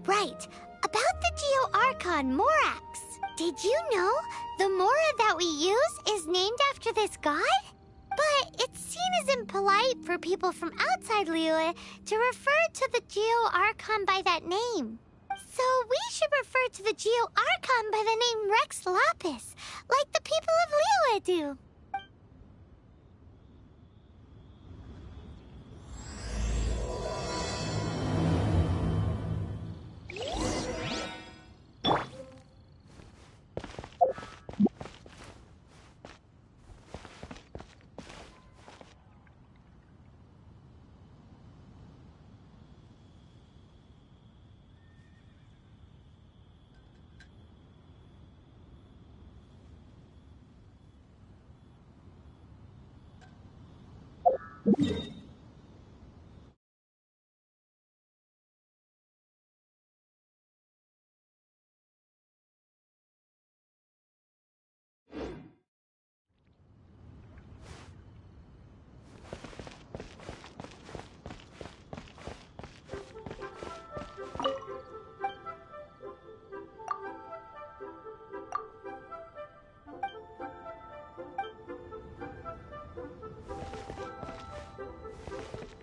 Right, about the Geo-Archon Morax. Did you know the Mora that we use is named after this god? But it's seen as impolite for people from outside Liyue to refer to the Geo-Archon by that name. So we should refer to the Geo-Archon by the name Rex Lapis, like the people of Liyue do.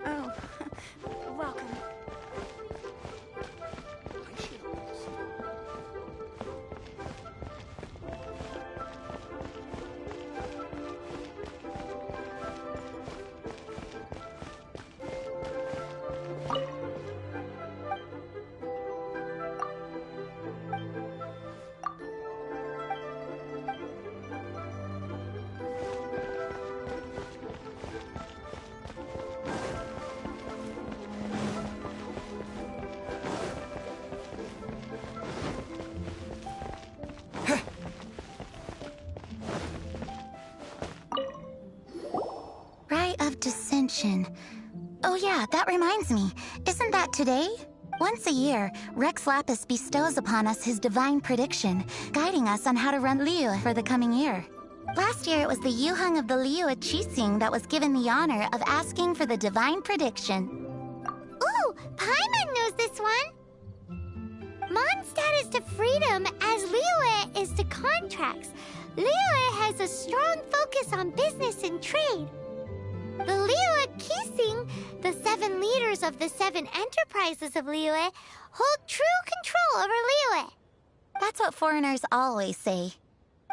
Oh, welcome. Of Dissension. Oh yeah, that reminds me. Isn't that today? Once a year, Rex Lapis bestows upon us his divine prediction, guiding us on how to run Liyue for the coming year. Last year, it was the Yuheng of the Liyue Qixing that was given the honor of asking for the divine prediction. Ooh, Paimon knows this one! Mondstadt is to freedom as Liyue is to contracts. Liyue has a strong focus on business and trade. The Liyue Qixing, the 7 leaders of the 7 enterprises of Liyue, hold true control over Liyue. That's what foreigners always say.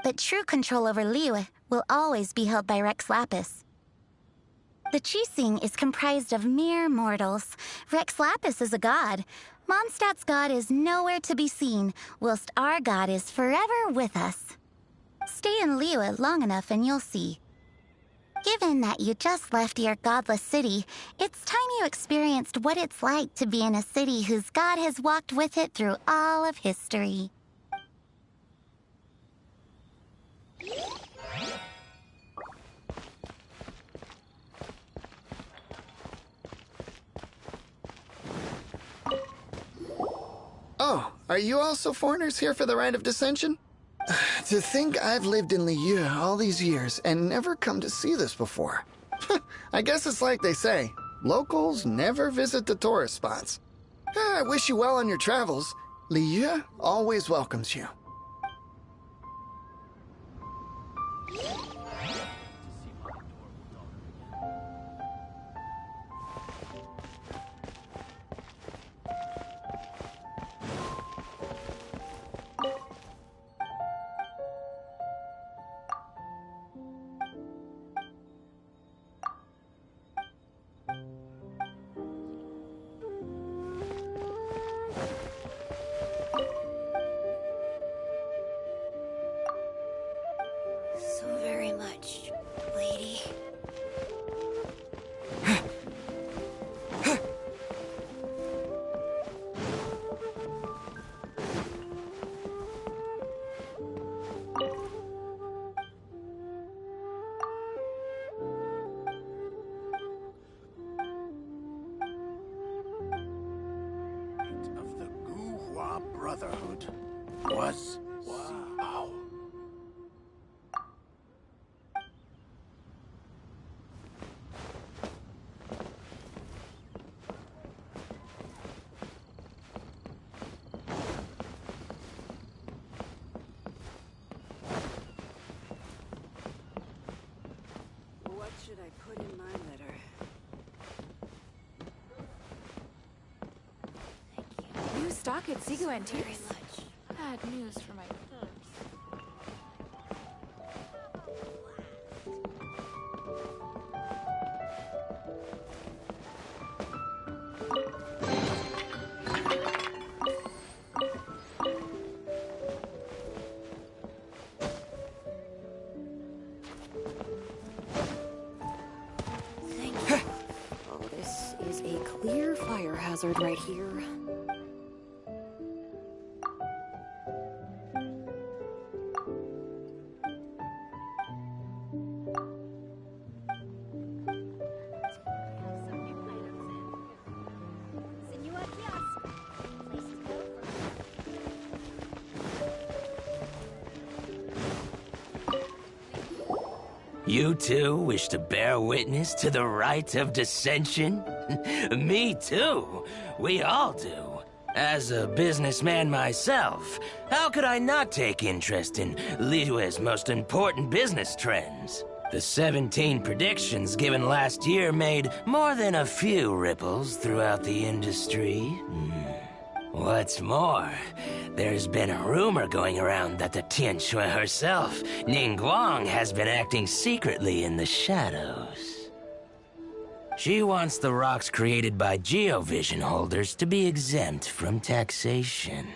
But true control over Liyue will always be held by Rex Lapis. The Qixing is comprised of mere mortals. Rex Lapis is a god. Mondstadt's god is nowhere to be seen, whilst our god is forever with us. Stay in Liyue long enough and you'll see. Given that you just left your godless city, it's time you experienced what it's like to be in a city whose god has walked with it through all of history. Oh, are you also foreigners here for the Rite of Dissension? To think I've lived in Liyue all these years and never come to see this before. I guess it's like they say, locals never visit the tourist spots. I wish you well on your travels. Liyue always welcomes you. So very much, lady. Of the Guhua Brotherhood was wow. should I put in my letter? Thank you. New stock at Zigo Very Antiques. much. Bad news for my purse. Thank you. Oh, this is a clear fire hazard right here. You too wish to bear witness to the rite of dissension? Me too. We all do. As a businessman myself, how could I not take interest in Liyue's most important business trends? The 17 predictions given last year made more than a few ripples throughout the industry. What's more, there's been a rumor going around that the Tianshui herself, Ningguang, has been acting secretly in the shadows. She wants the rocks created by Geovision holders to be exempt from taxation.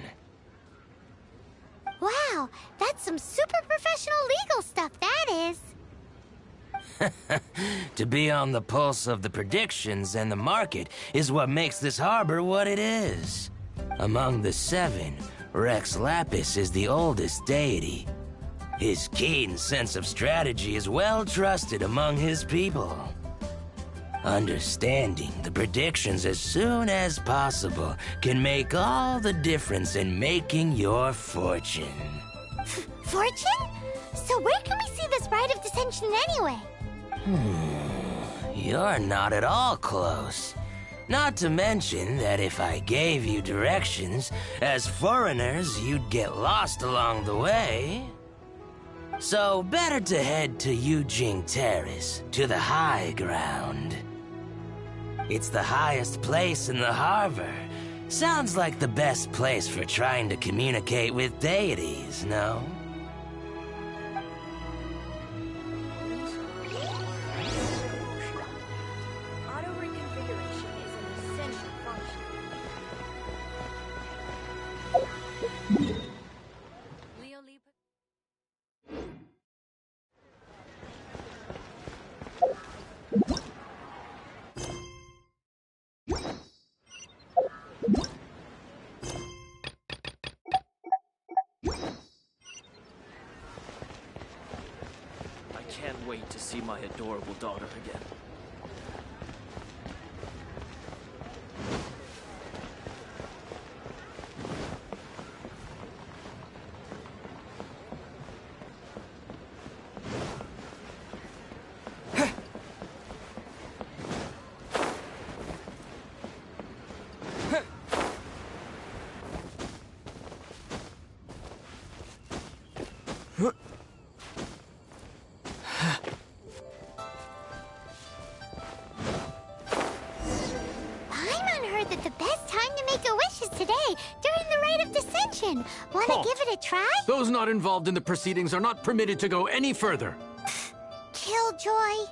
Wow, that's some super professional legal stuff, that is. To be on the pulse of the predictions and the market is what makes this harbor what it is. Among the 7, Rex Lapis is the oldest deity. His keen sense of strategy is well trusted among his people. Understanding the predictions as soon as possible can make all the difference in making your fortune. Fortune? So where can we see this rite of dissension anyway? You're not at all close. Not to mention that if I gave you directions, as foreigners, you'd get lost along the way. So better to head to Yujing Terrace, to the high ground. It's the highest place in the harbor. Sounds like the best place for trying to communicate with deities, no? Auto reconfiguration is an essential function. Leo Lipa. I can't wait to see my adorable daughter again. Paimon heard that the best time to make a wish is today, during the rite of dissension. Wanna Halt. give it a try? Those not involved in the proceedings are not permitted to go any further. Killjoy.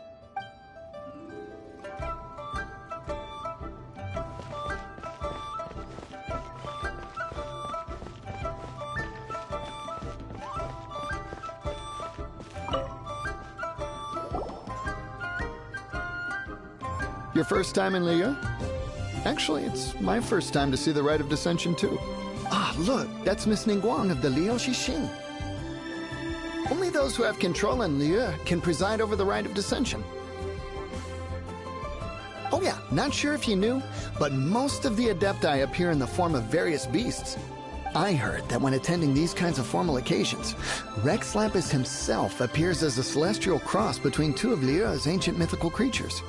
Your first time in Liyue? Actually, it's my first time to see the Rite of Dissension, too. Ah, look, that's Miss Ningguang of the Liu Xixing. Only those who have control in Liyue can preside over the Rite of Dissension. Oh yeah, not sure if you knew, but most of the Adepti appear in the form of various beasts. I heard that when attending these kinds of formal occasions, Rex Lapis himself appears as a celestial cross between two of Liyue's ancient mythical creatures.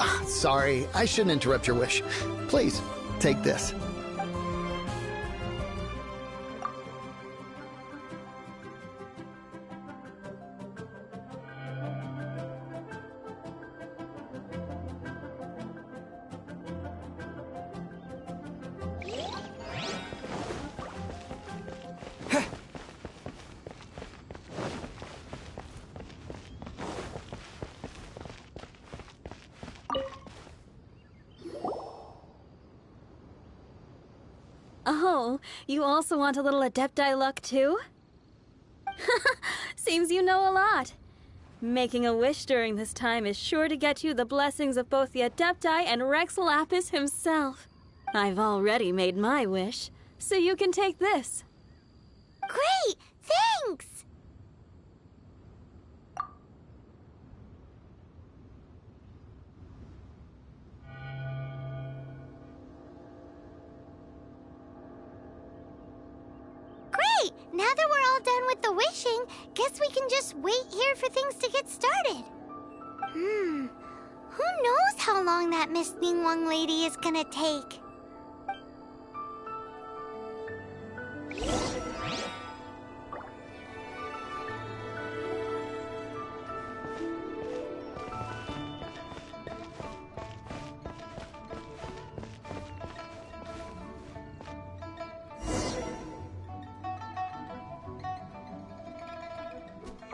Ah, sorry, I shouldn't interrupt your wish. Please, take this. Oh, you also want a little Adepti luck too? Seems you know a lot. Making a wish during this time is sure to get you the blessings of both the Adepti and Rex Lapis himself. I've already made my wish, so you can take this. Great! Thanks! Great! Now that we're all done with the wishing, guess we can just wait here for things to get started. Who knows how long that Miss Ningguang lady is gonna take?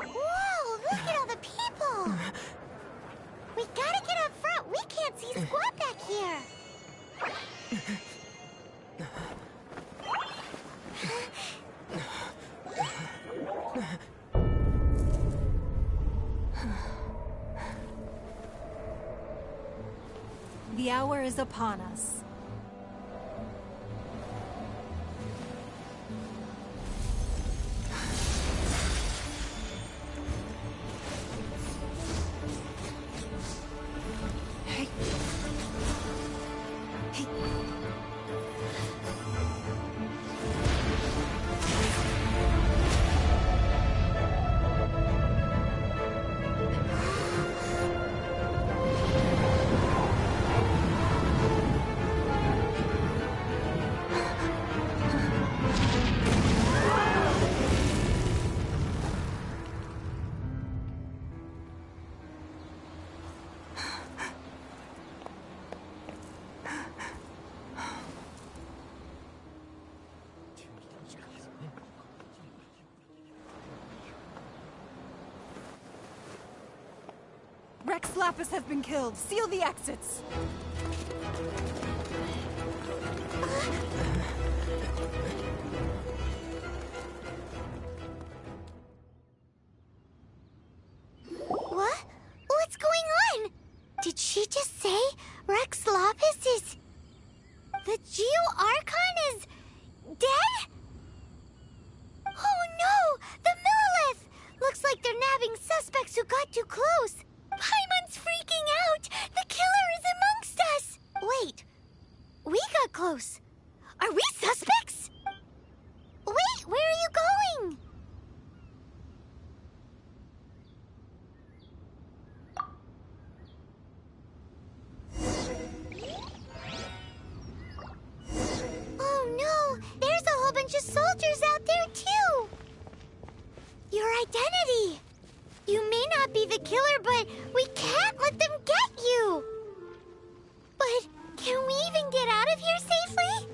Whoa, look at all the people! We gotta get up front. We can't see squat back here. The hour is upon us. Rex Lapis has been killed. Seal the exits. What? What's going on? Did she just say Rex Lapis is... The Geo Archon is... dead? Oh no! The Millilith! Looks like they're nabbing suspects who got too close. Paimon's freaking out! The killer is amongst us! Wait. We got close. Are we suspects? Wait, where are you going? Oh no! There's a whole bunch of soldiers out there too! Your identity! You may not be the killer, but we can't let them get you! But can we even get out of here safely?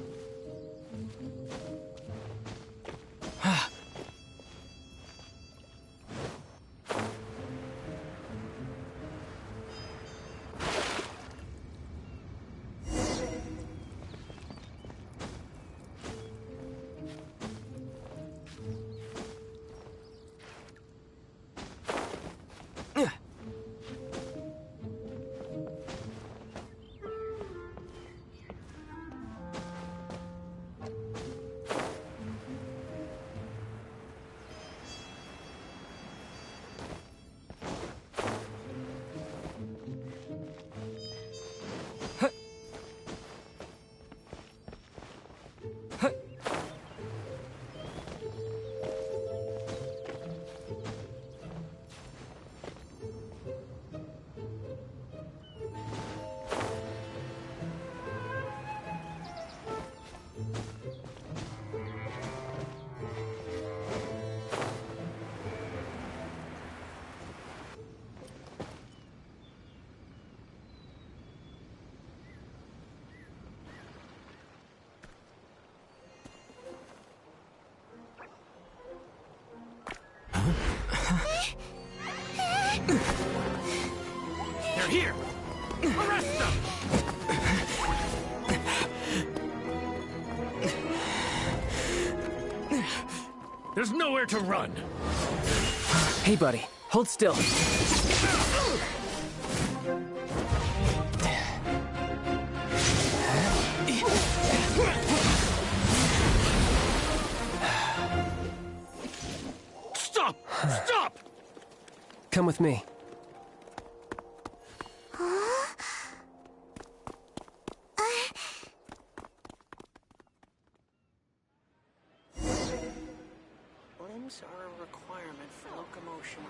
They're here! Arrest them! There's nowhere to run! Hey, buddy. Hold still. Stop! Stop! Come with me. Limbs are a requirement for locomotion.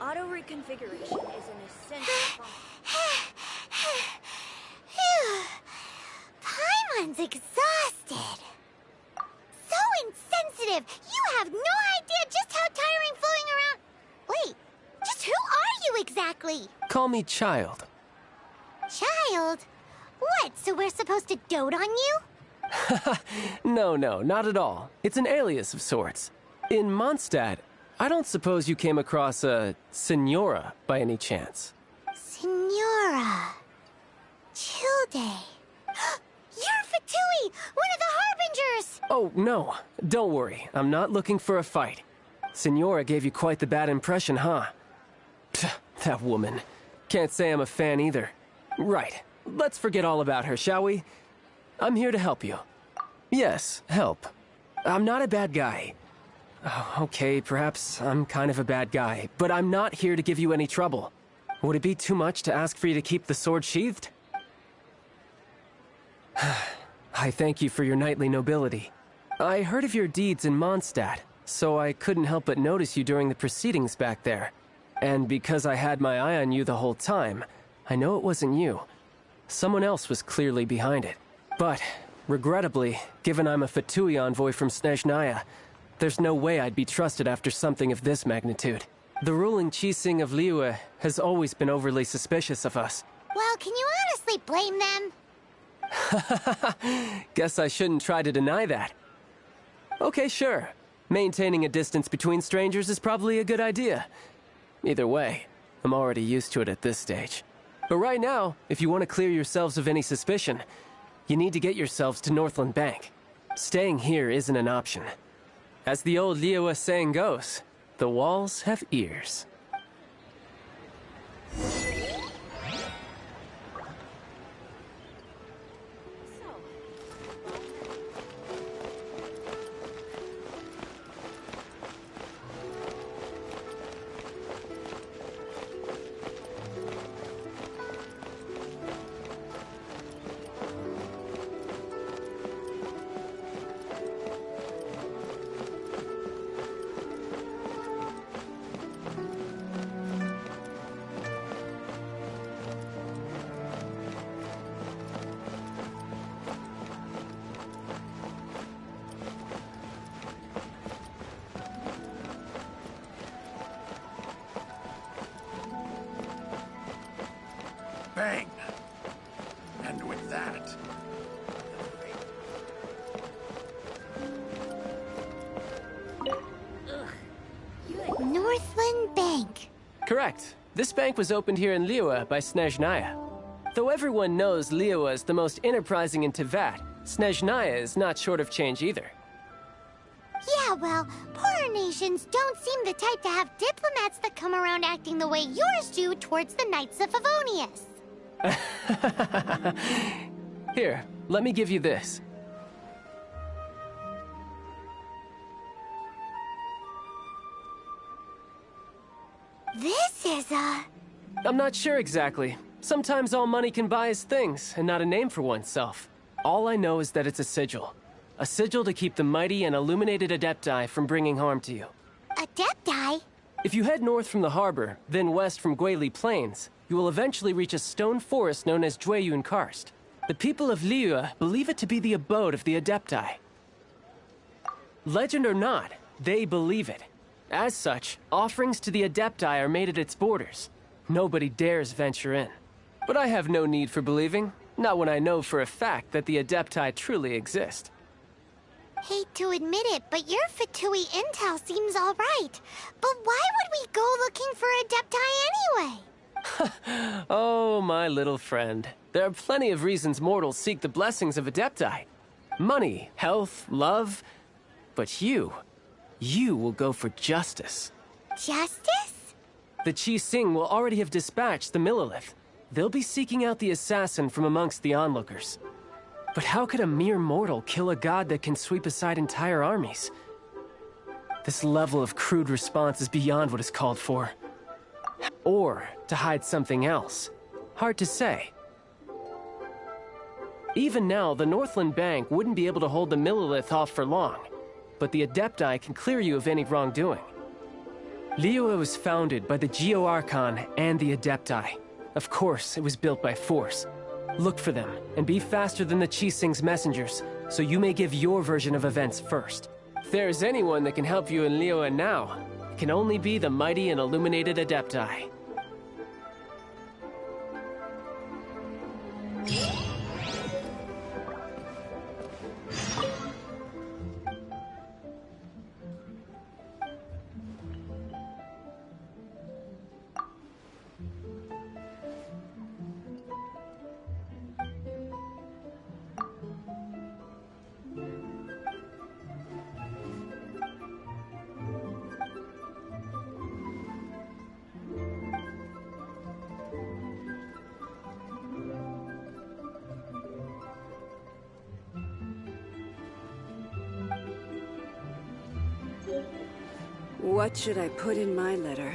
Auto reconfiguration is an essential. Paimon's exhausted. So insensitive. You have no idea just how tiring fooling around. Wait, just who are you exactly? Call me Child. Child? What, so we're supposed to dote on you? No, not at all. It's an alias of sorts. In Mondstadt, I don't suppose you came across a Senora by any chance. Senora. Childe. You're Fatui, one of the Harbingers! Oh, no. Don't worry. I'm not looking for a fight. Senora gave you quite the bad impression, huh? Pfft, that woman. Can't say I'm a fan either. Right. Let's forget all about her, shall we? I'm here to help you. Yes, help. I'm not a bad guy. Oh, okay, perhaps I'm kind of a bad guy, but I'm not here to give you any trouble. Would it be too much to ask for you to keep the sword sheathed? I thank you for your knightly nobility. I heard of your deeds in Mondstadt, so I couldn't help but notice you during the proceedings back there. And because I had my eye on you the whole time, I know it wasn't you. Someone else was clearly behind it. But, regrettably, given I'm a Fatui envoy from Snezhnaya, there's no way I'd be trusted after something of this magnitude. The ruling Qixing of Liyue has always been overly suspicious of us. Well, can you honestly blame them? Guess I shouldn't try to deny that. Okay, sure. Maintaining a distance between strangers is probably a good idea. Either way, I'm already used to it at this stage. But right now, if you want to clear yourselves of any suspicion, you need to get yourselves to Northland Bank. Staying here isn't an option. As the old Liyue saying goes, the walls have ears. Bang! And with that... Northland Bank. Correct. This bank was opened here in Liyue by Snezhnaya. Though everyone knows Liyue is the most enterprising in Teyvat, Snezhnaya is not short of change either. Yeah, well, poorer nations don't seem the type to have diplomats that come around acting the way yours do towards the Knights of Favonius. Here, let me give you this. This is I'm not sure exactly. Sometimes all money can buy is things, and not a name for oneself. All I know is that it's a sigil. A sigil to keep the mighty and illuminated Adepti from bringing harm to you. Adepti? If you head north from the harbor, then west from Guili Plains, you will eventually reach a stone forest known as Jueyun Karst. The people of Liyue believe it to be the abode of the Adepti. Legend or not, they believe it. As such, offerings to the Adepti are made at its borders. Nobody dares venture in. But I have no need for believing, not when I know for a fact that the Adepti truly exist. Hate to admit it, but your Fatui intel seems all right. But why would we go looking for Adepti anyway? Oh, my little friend. There are plenty of reasons mortals seek the blessings of Adepti. Money, health, love. But you will go for justice. Justice? The Qi Sing will already have dispatched the Millilith. They'll be seeking out the assassin from amongst the onlookers. But how could a mere mortal kill a god that can sweep aside entire armies? This level of crude response is beyond what is called for. Or to hide something else. Hard to say. Even now, the Northland Bank wouldn't be able to hold the Millilith off for long, but the Adepti can clear you of any wrongdoing. Liyue was founded by the Geo-Archon and the Adepti. Of course, it was built by force. Look for them, and be faster than the Qi Sing's messengers, so you may give your version of events first. If there is anyone that can help you in Liyue now, it can only be the mighty and illuminated Adepti. What should I put in my letter?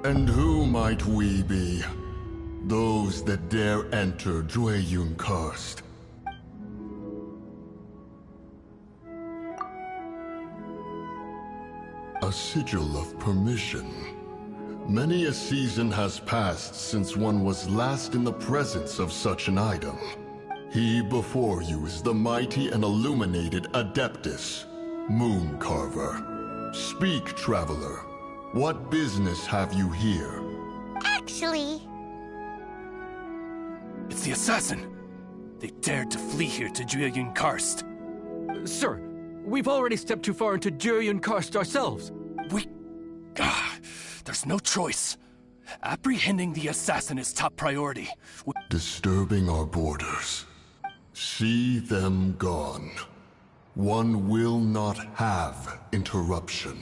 And who might we be? Those that dare enter Jueyun Karst. A sigil of permission. Many a season has passed since one was last in the presence of such an item. He before you is the mighty and illuminated Adeptus, Moon Carver. Speak, traveler. What business have you here? Actually... It's the assassin! They dared to flee here to Jueyun Karst. Sir, we've already stepped too far into Jueyun Karst ourselves. There's no choice. Apprehending the assassin is top priority. Disturbing our borders. See them gone. One will not have interruption.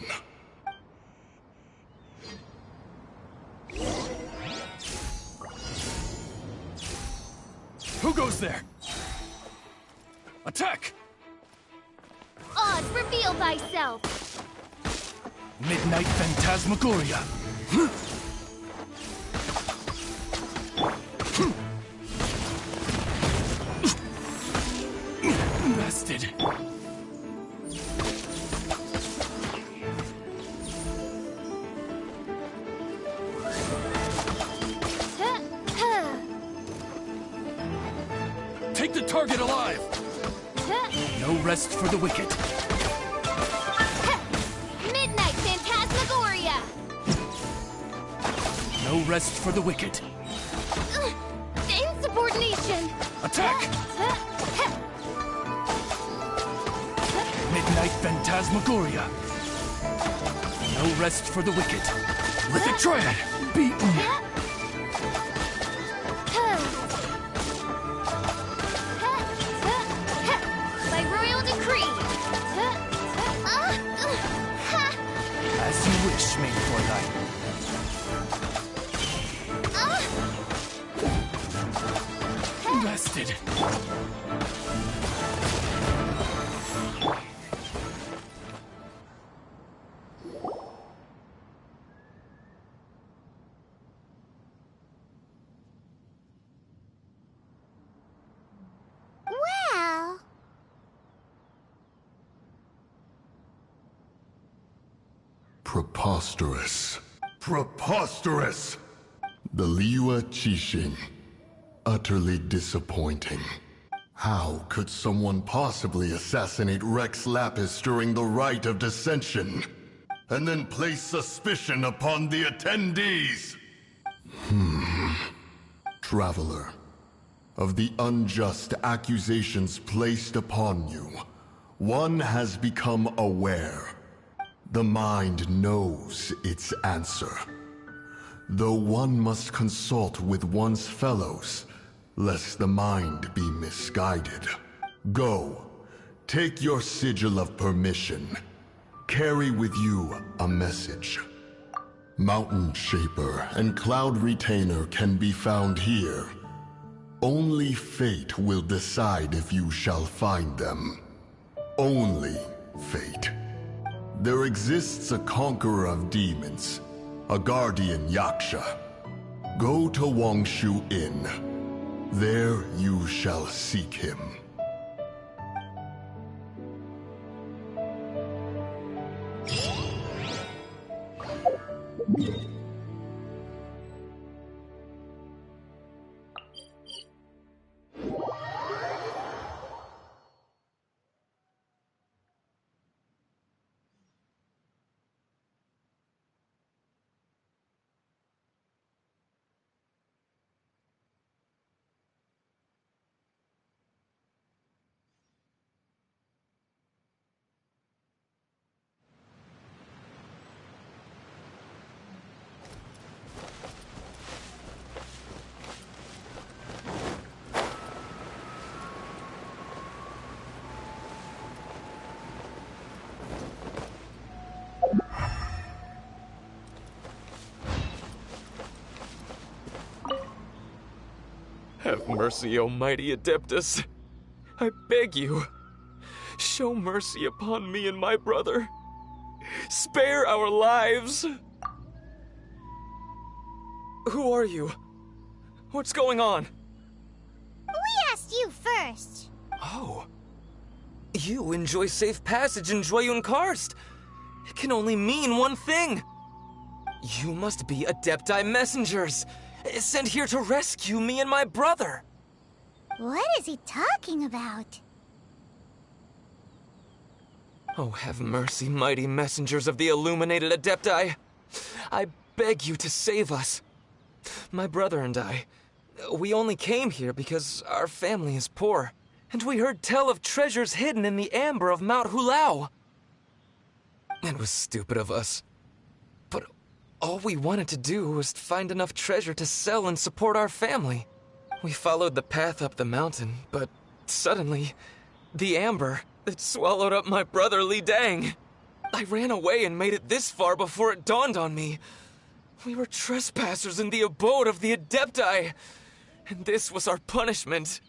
Who goes there? Attack! Oz, reveal thyself! Midnight Phantasmagoria! Blasted! Take the target alive! No rest for the wicked. Midnight Phantasmagoria! No rest for the wicked. Insubordination! Attack! Midnight Phantasmagoria. No rest for the wicked. Lithic Triad! Beaten! By royal decree! As you wish, Main Fräulein. Blasted. Well... Preposterous. Preposterous! The Liyue Qixing. Utterly disappointing. How could someone possibly assassinate Rex Lapis during the rite of dissension? And then place suspicion upon the attendees? Traveler, of the unjust accusations placed upon you, one has become aware. The mind knows its answer. Though one must consult with one's fellows, lest the mind be misguided. Go, take your sigil of permission. Carry with you a message. Mountain Shaper and Cloud Retainer can be found here. Only fate will decide if you shall find them. Only fate. There exists a conqueror of demons, a guardian Yaksha. Go to Wangshu Inn. There you shall seek him. Have mercy, O mighty Adeptus. I beg you, show mercy upon me and my brother. Spare our lives. Who are you? What's going on? We asked you first. Oh. You enjoy safe passage in Jueyun Karst. It can only mean one thing. You must be Adepti messengers, sent here to rescue me and my brother. What is he talking about? Oh, have mercy, mighty messengers of the illuminated Adepti. I beg you to save us. My brother and I, we only came here because our family is poor, and we heard tell of treasures hidden in the amber of Mount Hulao. It was stupid of us, but all we wanted to do was find enough treasure to sell and support our family. We followed the path up the mountain, but suddenly, the amber, it swallowed up my brother Li Dang. I ran away and made it this far before it dawned on me. We were trespassers in the abode of the Adepti, and this was our punishment.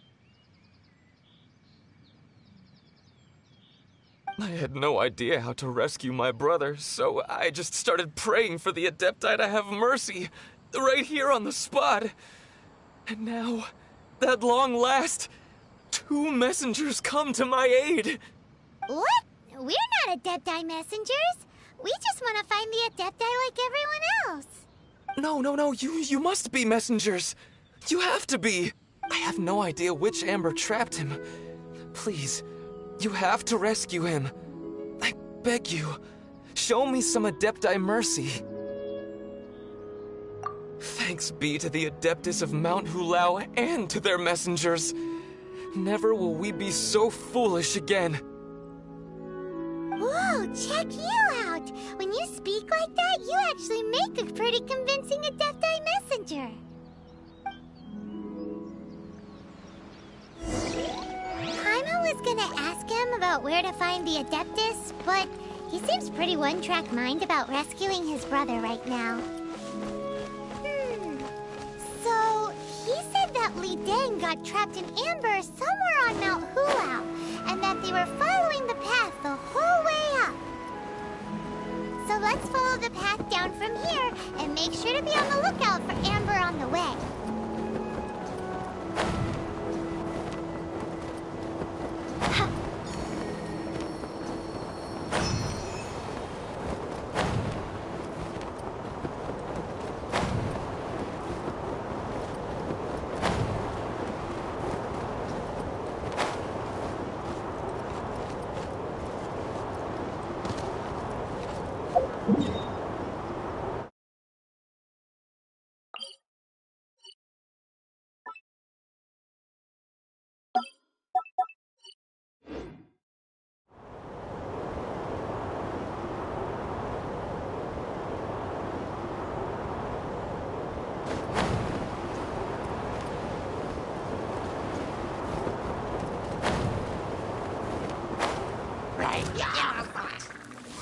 I had no idea how to rescue my brother, so I just started praying for the Adepti to have mercy, right here on the spot. And now, at long last, 2 messengers come to my aid! What? We're not Adepti messengers. We just want to find the Adepti like everyone else. No, you must be messengers. You have to be. I have no idea which Amber trapped him. Please, you have to rescue him. I beg you, show me some Adepti mercy. Thanks be to the Adeptus of Mount Hulao and to their messengers. Never will we be so foolish again. Whoa, check you out! When you speak like that, you actually make a pretty convincing Adepti messenger. Paimon was gonna ask him about where to find the Adeptus, but he seems pretty one-track mind about rescuing his brother right now. So, he said that Li Deng got trapped in Amber somewhere on Mount Hulao, and that they were following the path the whole way up. So let's follow the path down from here, and make sure to be on the lookout for Amber on the way.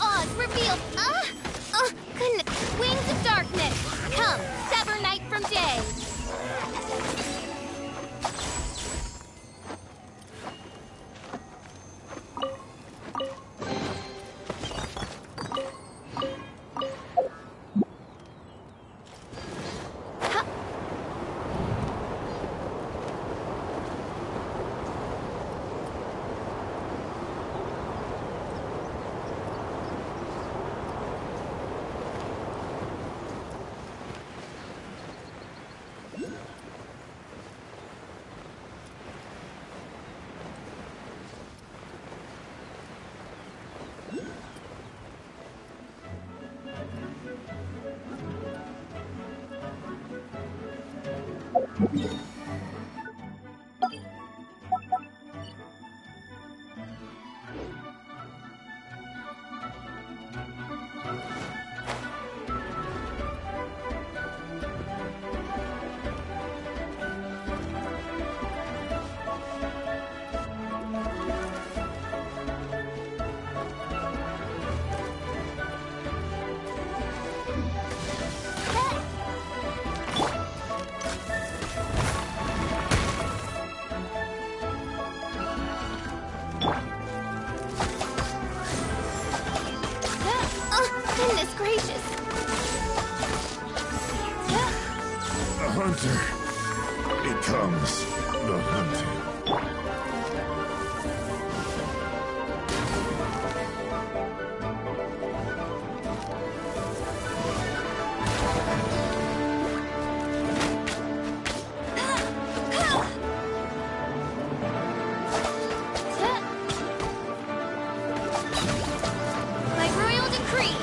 Oz, revealed! Goodness! Wings of darkness! Come, sever night from day! Goodness gracious! The hunter becomes the hunted. By royal decree!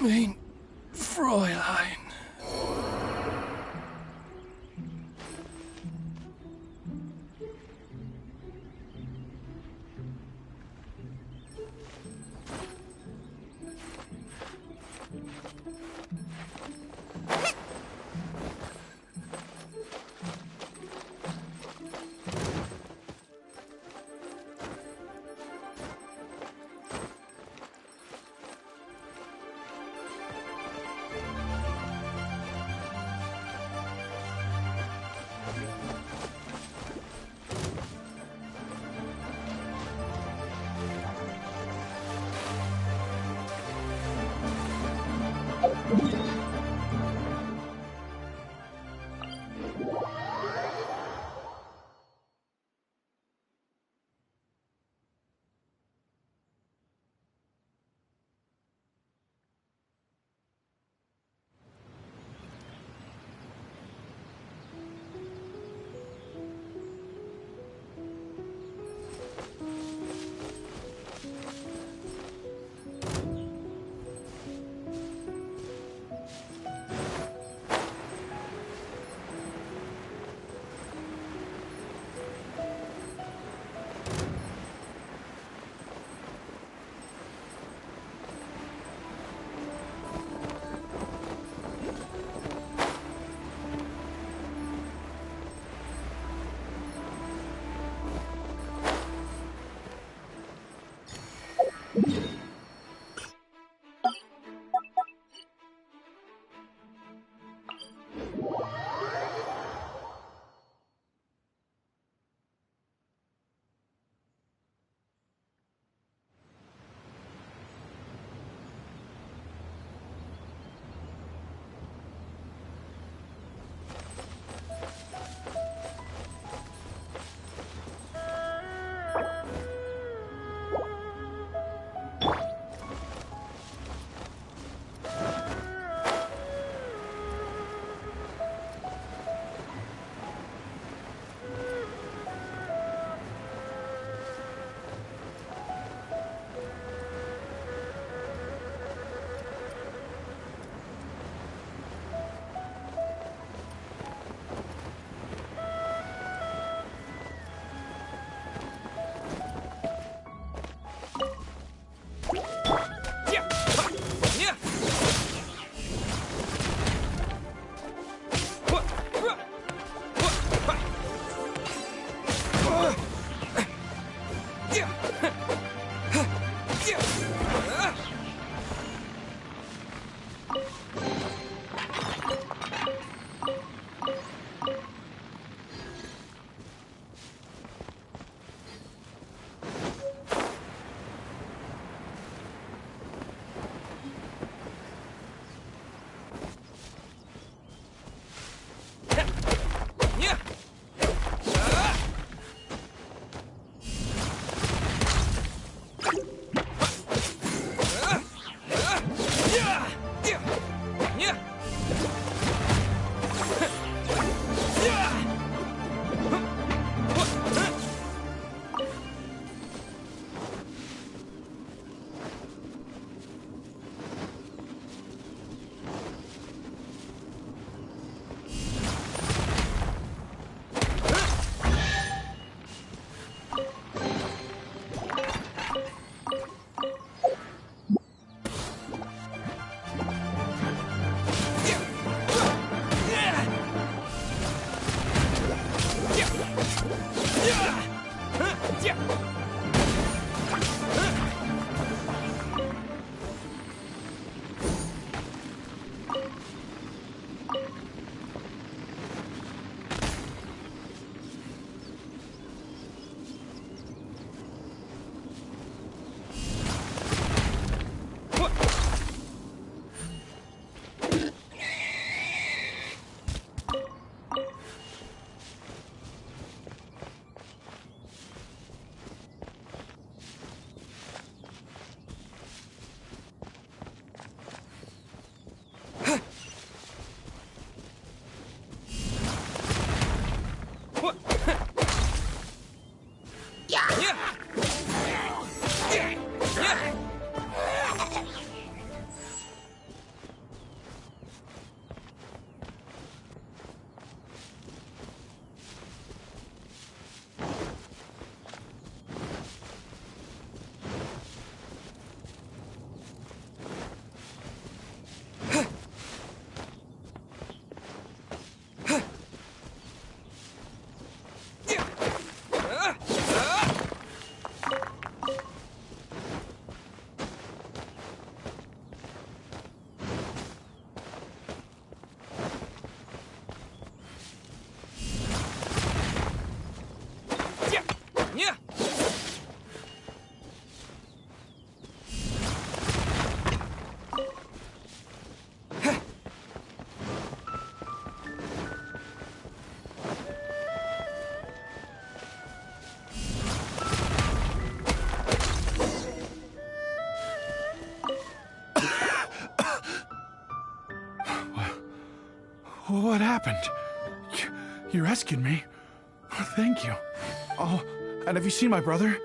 Mein Fräulein. What happened? You rescued me. Thank you. Oh, and have you seen my brother?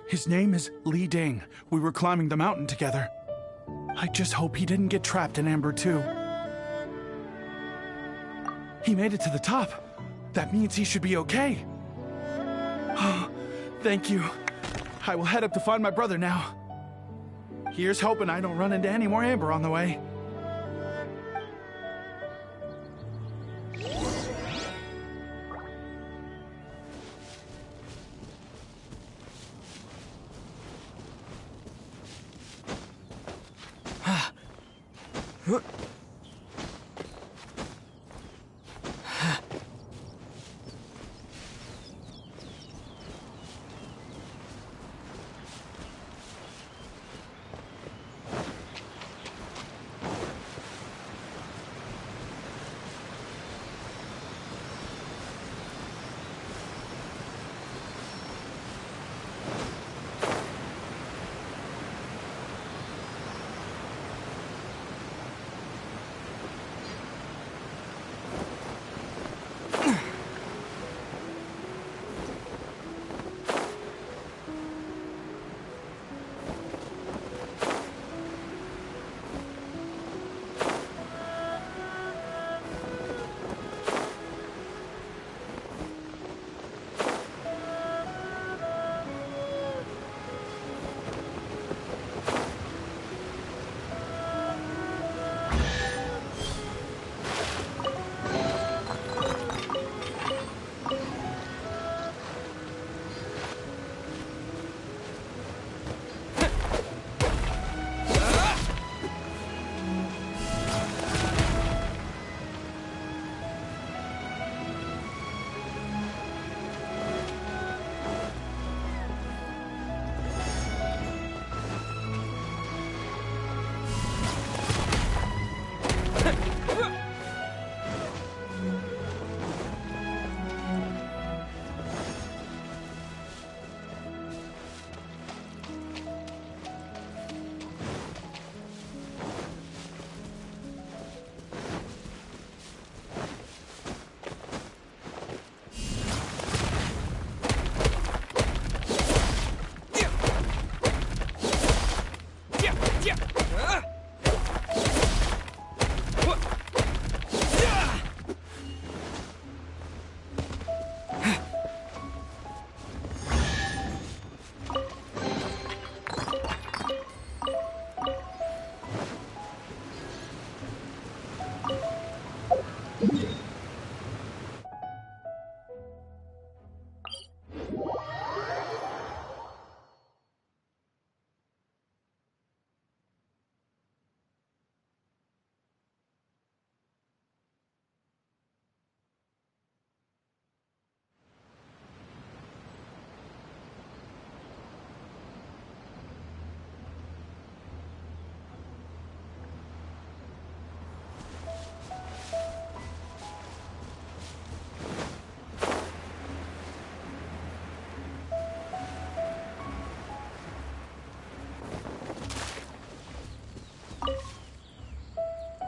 His name is Li Ding. We were climbing the mountain together. I just hope he didn't get trapped in Amber too. He made it to the top. That means he should be okay. Oh, thank you. I will head up to find my brother now. Here's hoping I don't run into any more Amber on the way.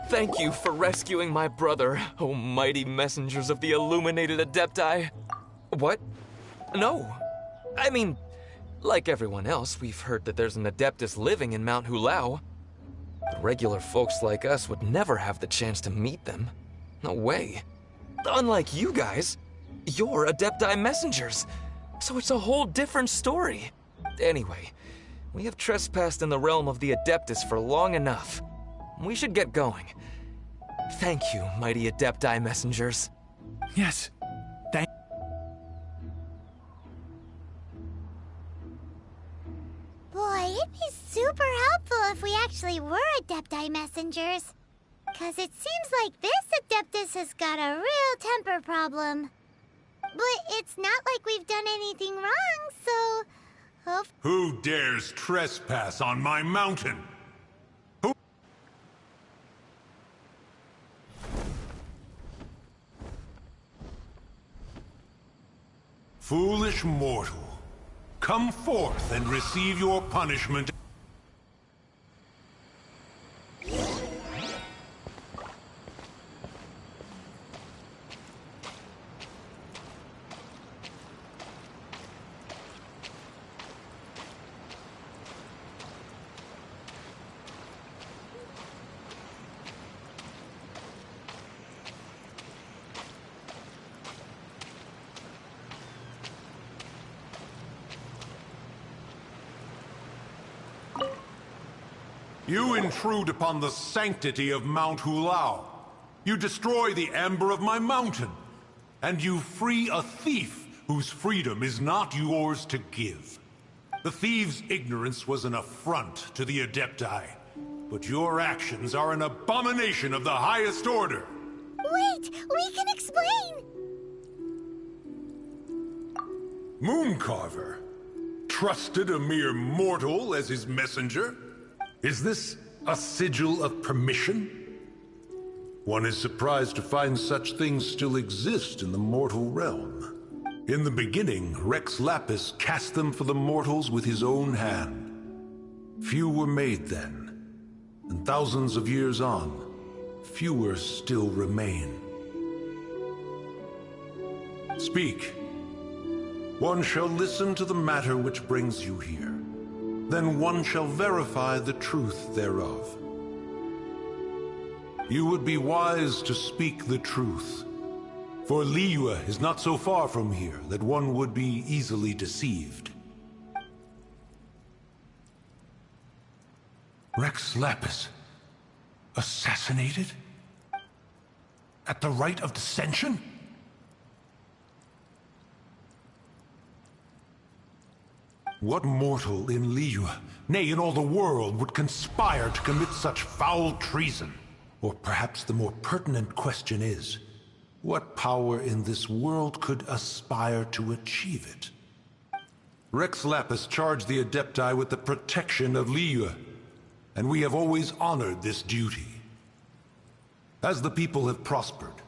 Thank you for rescuing my brother, oh mighty messengers of the illuminated Adepti. What? No. I mean, like everyone else, we've heard that there's an Adeptus living in Mount Hulao. But regular folks like us would never have the chance to meet them. No way. Unlike you guys, you're Adepti messengers, so it's a whole different story. Anyway, we have trespassed in the realm of the Adeptus for long enough. We should get going. Thank you, mighty Adepti messengers. Yes. Thank. Boy, it'd be super helpful if we actually were Adepti messengers. 'Cause it seems like this Adeptus has got a real temper problem. But it's not like we've done anything wrong, so... Who dares trespass on my mountain? Foolish mortal, come forth and receive your punishment. You intrude upon the sanctity of Mount Hulao. You destroy the amber of my mountain. And you free a thief whose freedom is not yours to give. The thief's ignorance was an affront to the Adepti. But your actions are an abomination of the highest order. Wait, we can explain! Mooncarver trusted a mere mortal as his messenger? Is this a sigil of permission? One is surprised to find such things still exist in the mortal realm. In the beginning, Rex Lapis cast them for the mortals with his own hand. Few were made then, and thousands of years on, fewer still remain. Speak. One shall listen to the matter which brings you here. Then one shall verify the truth thereof. You would be wise to speak the truth. For Liyue is not so far from here that one would be easily deceived. Rex Lapis? Assassinated? At the rite of dissension? What mortal in Liyue, nay, in all the world, would conspire to commit such foul treason? Or perhaps the more pertinent question is, what power in this world could aspire to achieve it? Rex Lapis charged the Adepti with the protection of Liyue, and we have always honored this duty. As the people have prospered,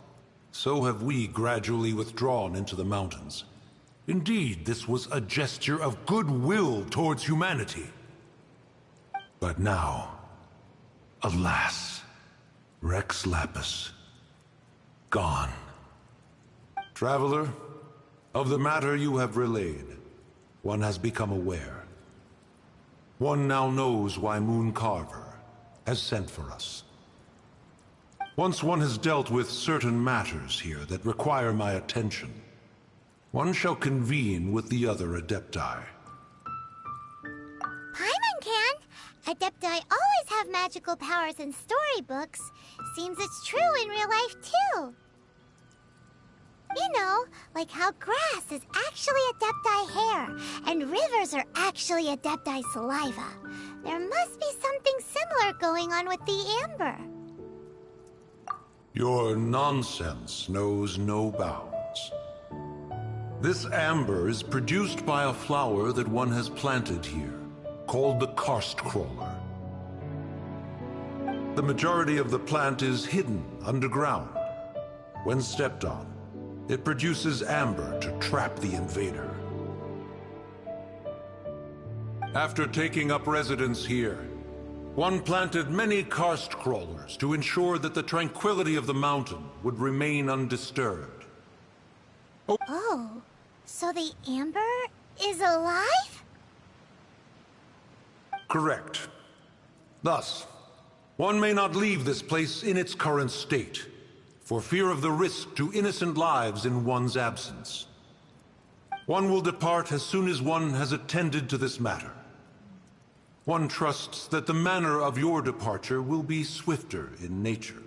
so have we gradually withdrawn into the mountains. Indeed, this was a gesture of goodwill towards humanity. But now, alas, Rex Lapis, gone. Traveler, of the matter you have relayed, one has become aware. One now knows why Mooncarver has sent for us. Once one has dealt with certain matters here that require my attention, one shall convene with the other Adepti. Paimon can! Adepti always have magical powers in storybooks. Seems it's true in real life, too. You know, like how grass is actually Adepti hair, and rivers are actually Adepti saliva. There must be something similar going on with the amber. Your nonsense knows no bounds. This amber is produced by a flower that one has planted here, called the karst crawler. The majority of the plant is hidden underground. When stepped on, it produces amber to trap the invader. After taking up residence here, one planted many karst crawlers to ensure that the tranquility of the mountain would remain undisturbed. Oh, so the amber is alive? Correct. Thus, one may not leave this place in its current state, for fear of the risk to innocent lives in one's absence. One will depart as soon as one has attended to this matter. One trusts that the manner of your departure will be swifter in nature.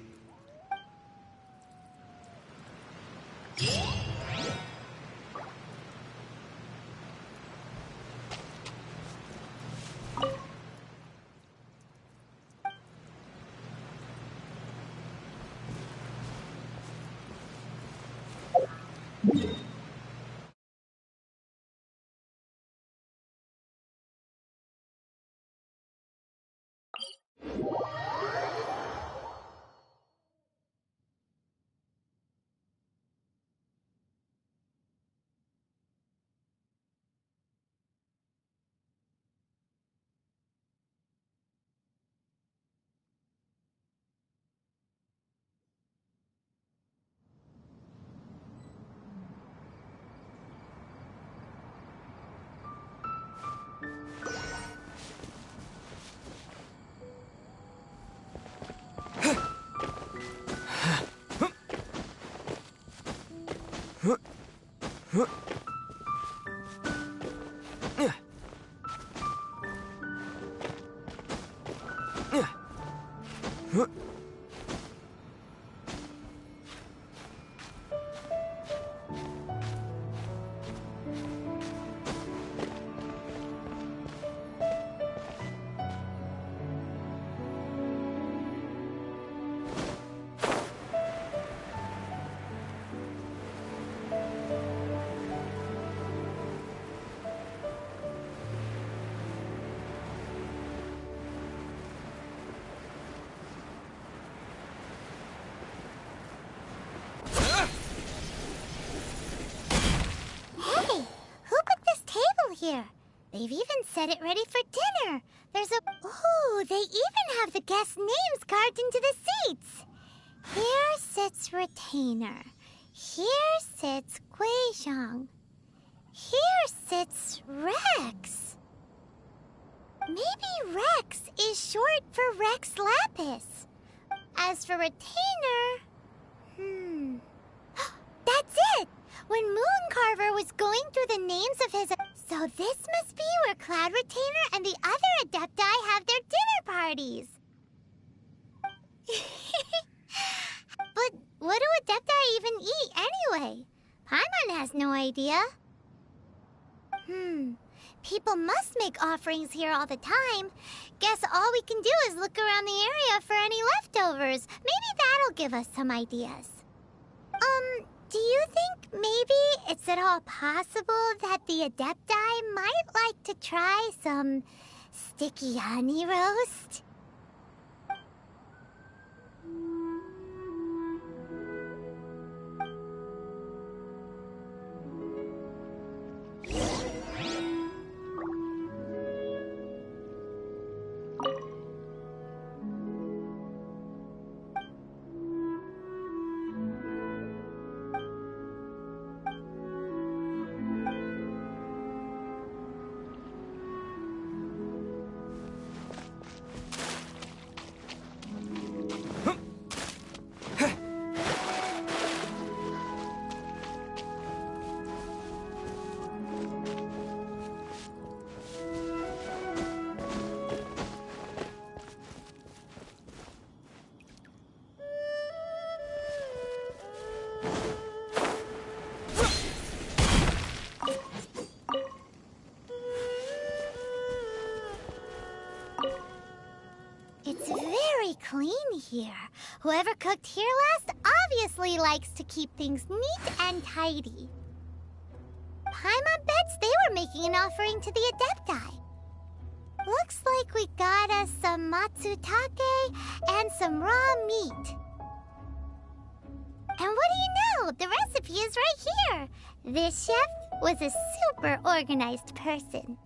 Here. They've even set it ready for dinner. There's a... Ooh, they even have the guests' names carved into the seats. Here sits Retainer. Here sits Guizhong. Here sits Rex. Maybe Rex is short for Rex Lapis. As for Retainer... That's it! When Mooncarver was going through the names of his... So this must be where Cloud Retainer and the other Adepti have their dinner parties. But what do Adepti even eat anyway? Paimon has no idea. People must make offerings here all the time. Guess all we can do is look around the area for any leftovers. Maybe that'll give us some ideas. Do you think maybe it's at all possible that the Adepti might like to try some sticky honey roast? It's very clean here. Whoever cooked here last obviously likes to keep things neat and tidy. Paimon bets they were making an offering to the Adepti. Looks like we got us some matsutake and some raw meat. And what do you know? The recipe is right here. This chef was a super organized person.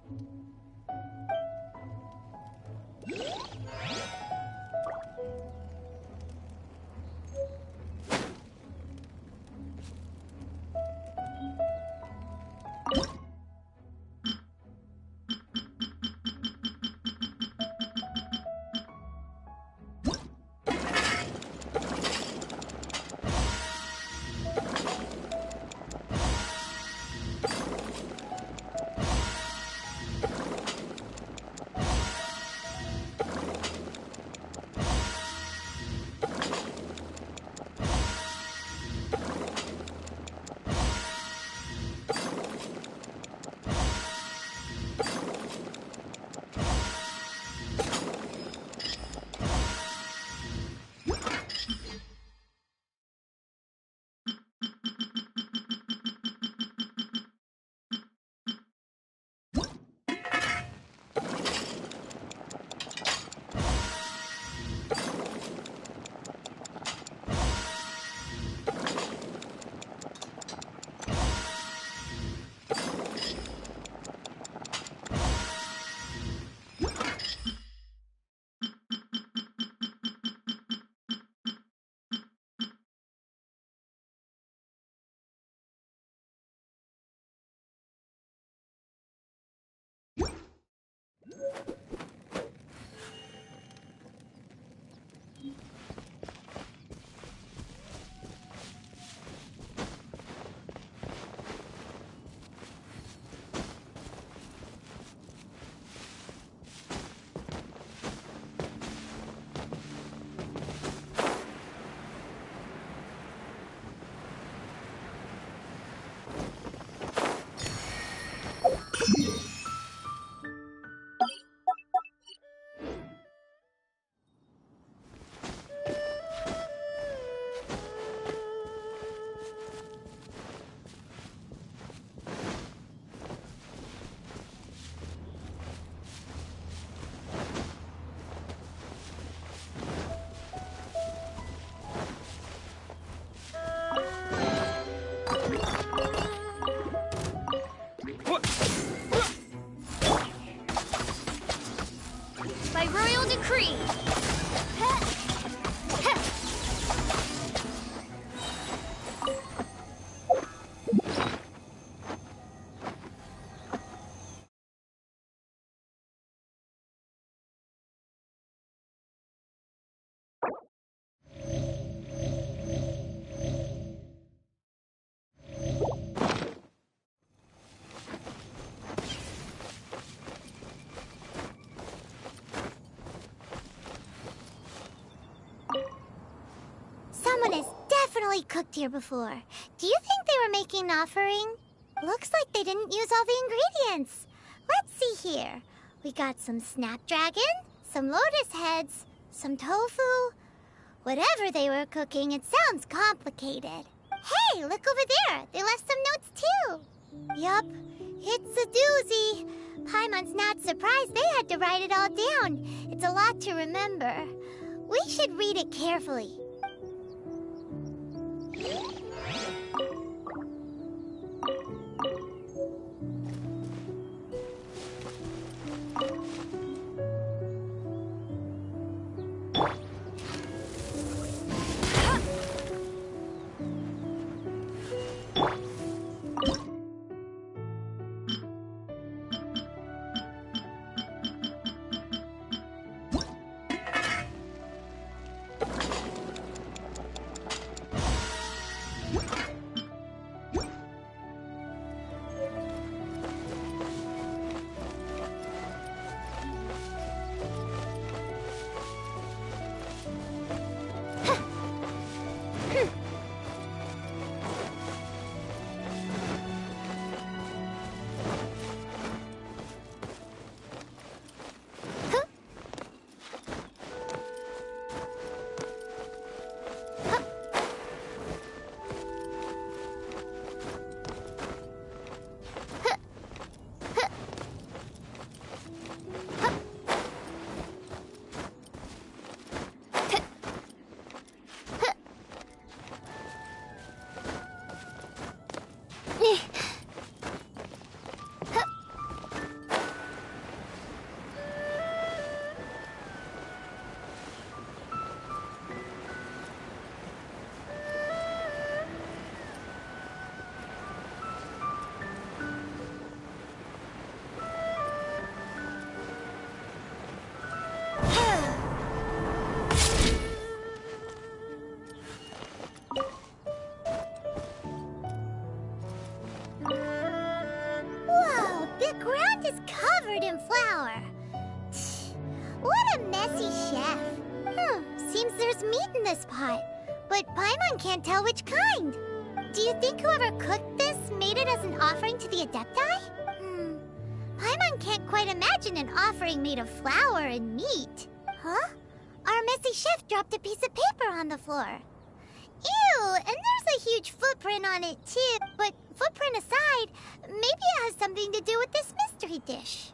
Creed! Someone has definitely cooked here before. Do you think they were making an offering? Looks like they didn't use all the ingredients. Let's see here. We got some snapdragon, some lotus heads, some tofu. Whatever they were cooking, it sounds complicated. Hey, look over there. They left some notes too. Yup, it's a doozy. Paimon's not surprised they had to write it all down. It's a lot to remember. We should read it carefully. What a messy chef. Seems there's meat in this pot, but Paimon can't tell which kind. Do you think whoever cooked this made it as an offering to the Adepti? Paimon can't quite imagine an offering made of flour and meat. Huh? Our messy chef dropped a piece of paper on the floor. Ew, and there's a huge footprint on it too. But footprint aside, maybe it has something to do with this mystery dish.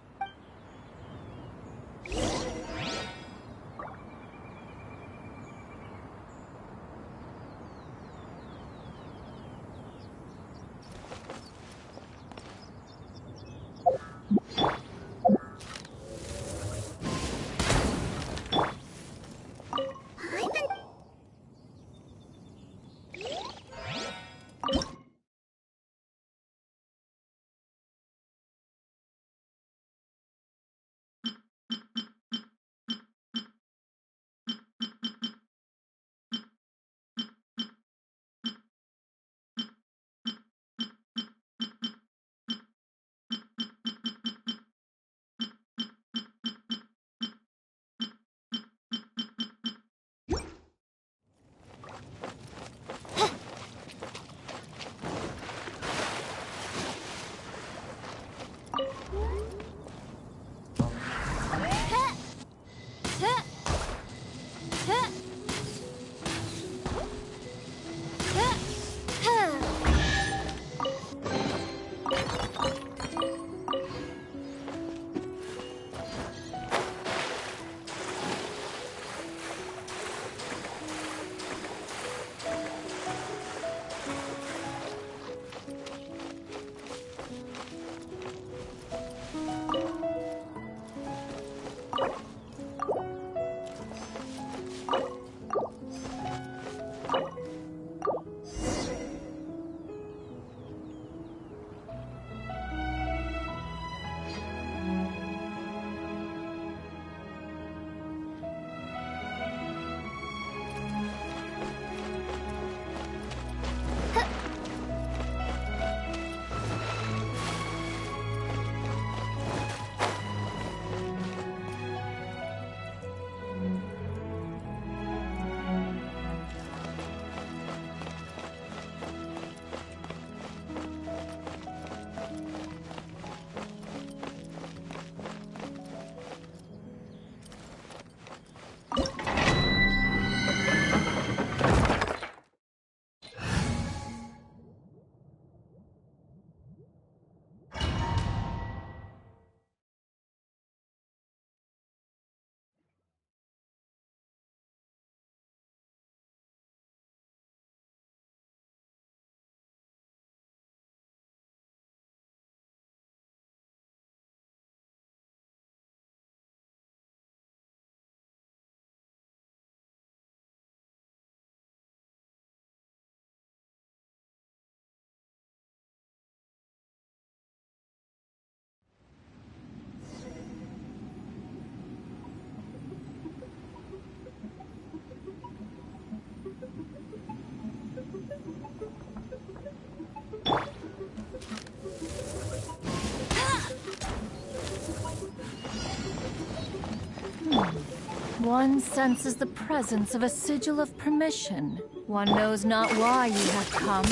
One senses the presence of a sigil of permission. One knows not why you have come,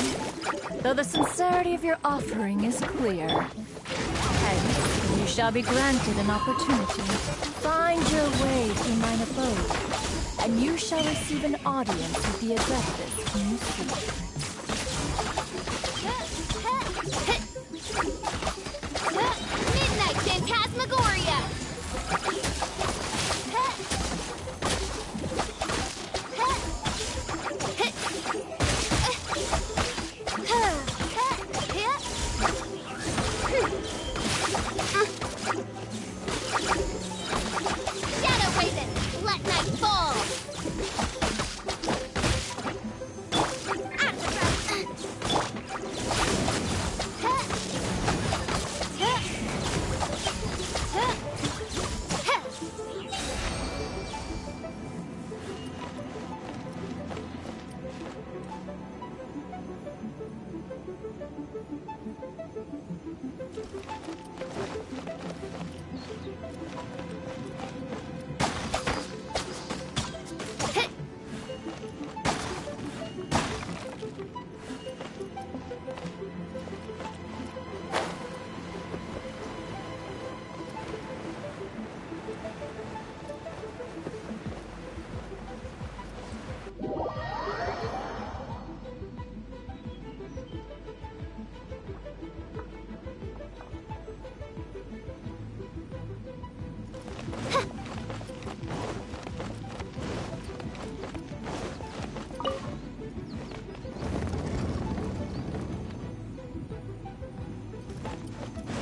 though the sincerity of your offering is clear. Hence, you shall be granted an opportunity. Find your way through mine abode, and you shall receive an audience with the Adeptus whom you seek. Midnight Phantasmagoria! Shadow Raven, let night fall!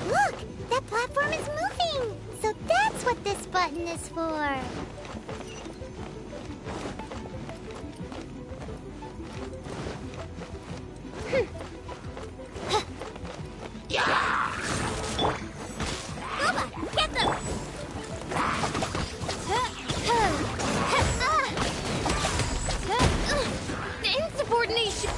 Look! That platform is moving! So that's what this button is for! Booba, get them! Insubordination!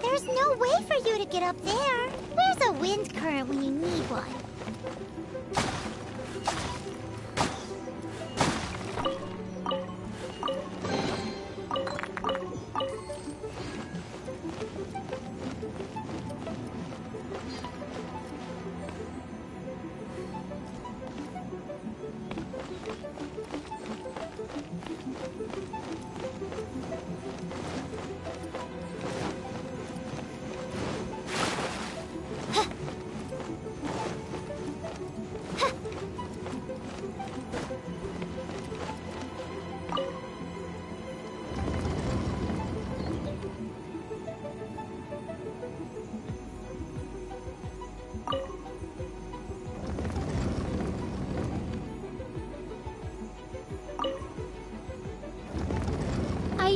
There's no way for you to get up there. Where's a wind current when you need one?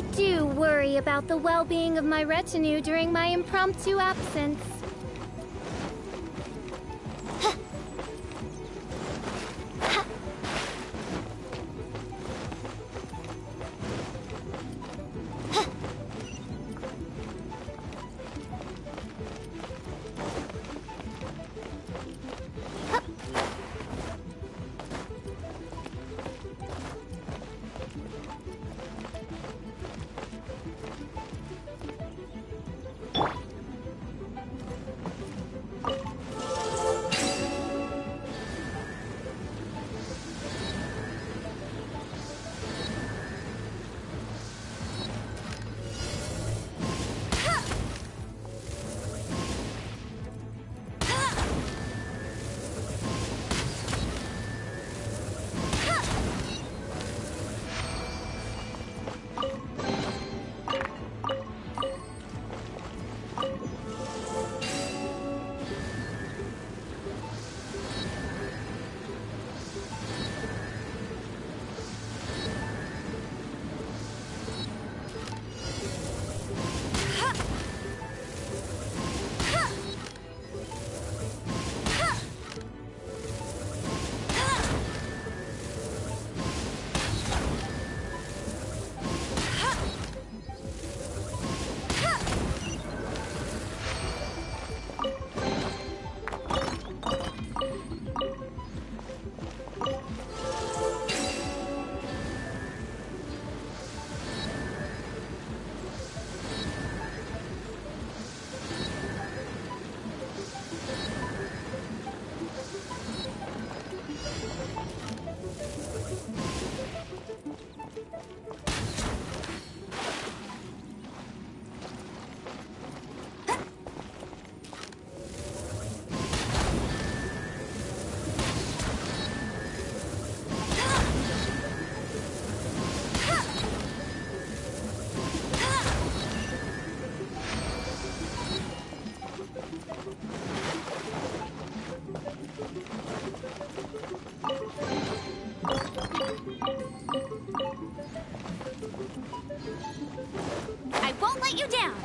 really do worry about the well-being of my retinue during my impromptu absence. I won't let you down!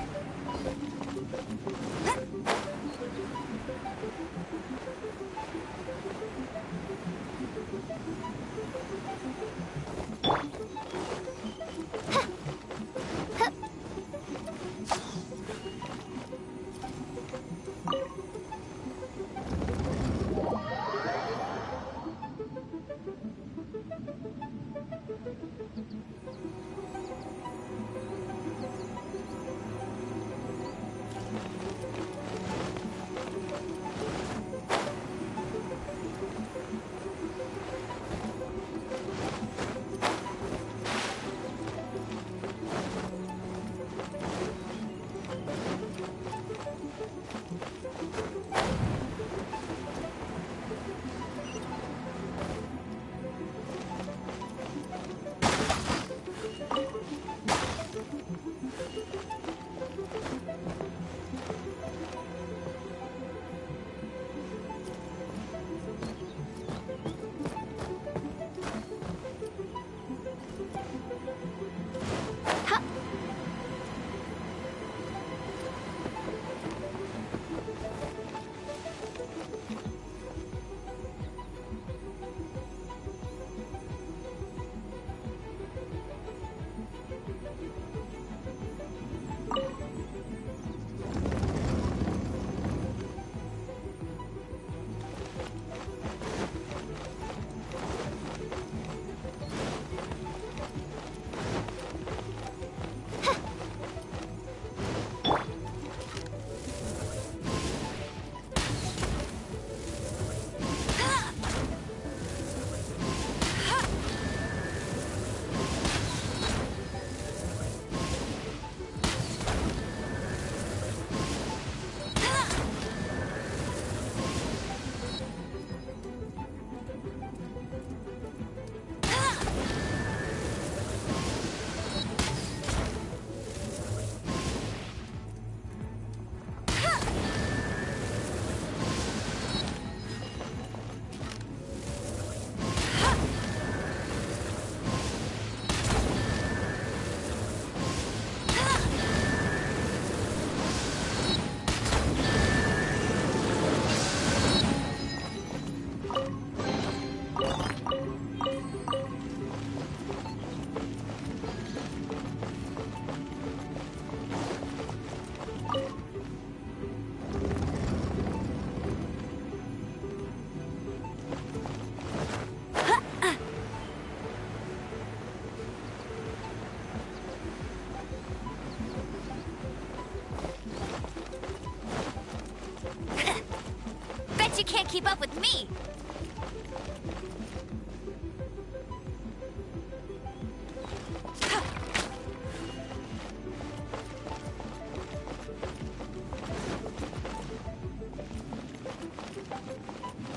You can't keep up with me!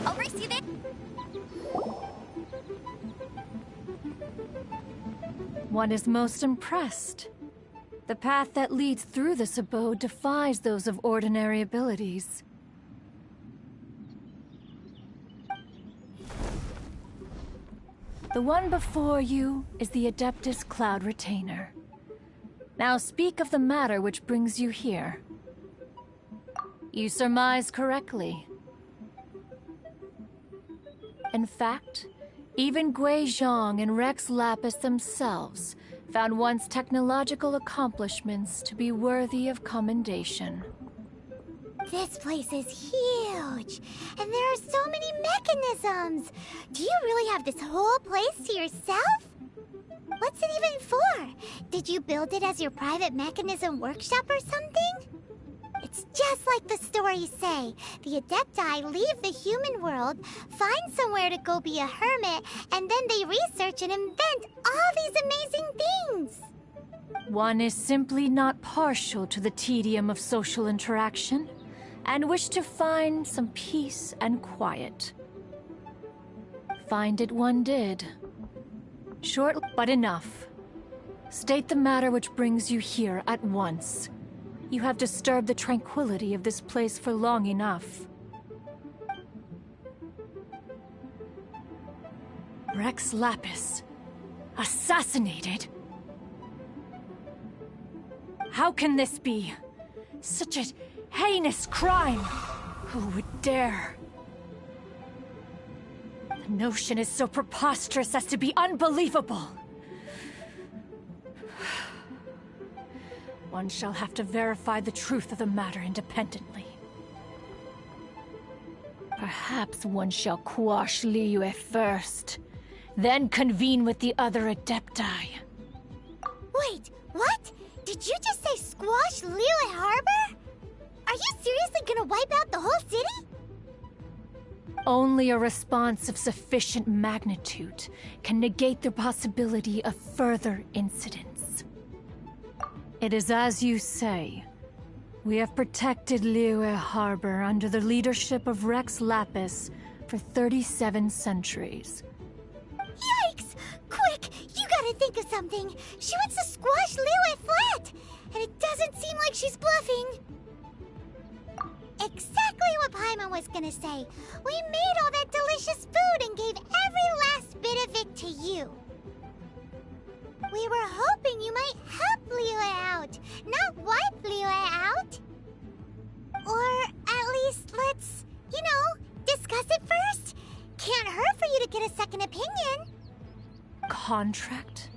I'll race you there! One is most impressed. The path that leads through this abode defies those of ordinary abilities. The one before you is the Adeptus Cloud Retainer. Now speak of the matter which brings you here. You surmise correctly. In fact, even Gui Zhang and Rex Lapis themselves found one's technological accomplishments to be worthy of commendation. This place is huge, and there are so many mechanisms. Do you really have this whole place to yourself? What's it even for? Did you build it as your private mechanism workshop or something? It's just like the stories say. The Adepti leave the human world, find somewhere to go be a hermit, and then they research and invent all these amazing things. One is simply not partial to the tedium of social interaction, and wish to find some peace and quiet. Find it one did. Short, but enough. State the matter which brings you here at once. You have disturbed the tranquility of this place for long enough. Rex Lapis. Assassinated? How can this be? Such a heinous crime! Who would dare? The notion is so preposterous as to be unbelievable. One shall have to verify the truth of the matter independently. Perhaps one shall quash Liyue first, then convene with the other Adepti. Wait, what? Did you just say squash Liyue Harbor? Are you seriously gonna wipe out the whole city? Only a response of sufficient magnitude can negate the possibility of further incidents. It is as you say. We have protected Liyue Harbor under the leadership of Rex Lapis for 37 centuries. Yikes! Quick, you gotta think of something. She wants to squash Liyue flat, and it doesn't seem like she's bluffing. Exactly what Paimon was gonna say. We made all that delicious food and gave every last bit of it to you. We were hoping you might help Liyue out, not wipe Liyue out. Or at least let's, discuss it first. Can't hurt for you to get a second opinion. Contract?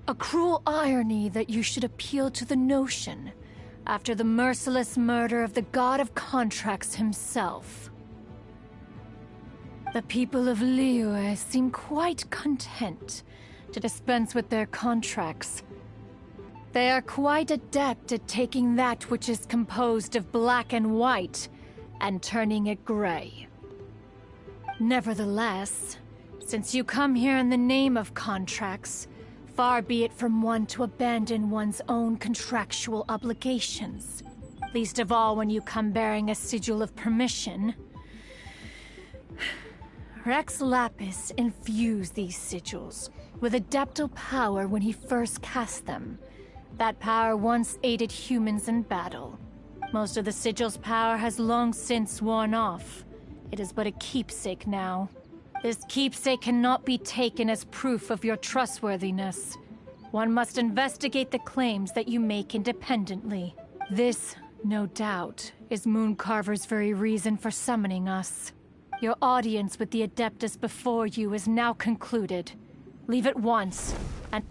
A cruel irony that you should appeal to the notion after the merciless murder of the god of contracts himself. The people of Liyue seem quite content to dispense with their contracts. They are quite adept at taking that which is composed of black and white and turning it gray. Nevertheless, since you come here in the name of contracts, far be it from one to abandon one's own contractual obligations. Least of all when you come bearing a sigil of permission. Rex Lapis infused these sigils with adeptal power when he first cast them. That power once aided humans in battle. Most of the sigil's power has long since worn off. It is but a keepsake now. This keepsake cannot be taken as proof of your trustworthiness. One must investigate the claims that you make independently. This, no doubt, is Mooncarver's very reason for summoning us. Your audience with the Adeptus before you is now concluded. Leave at once, and...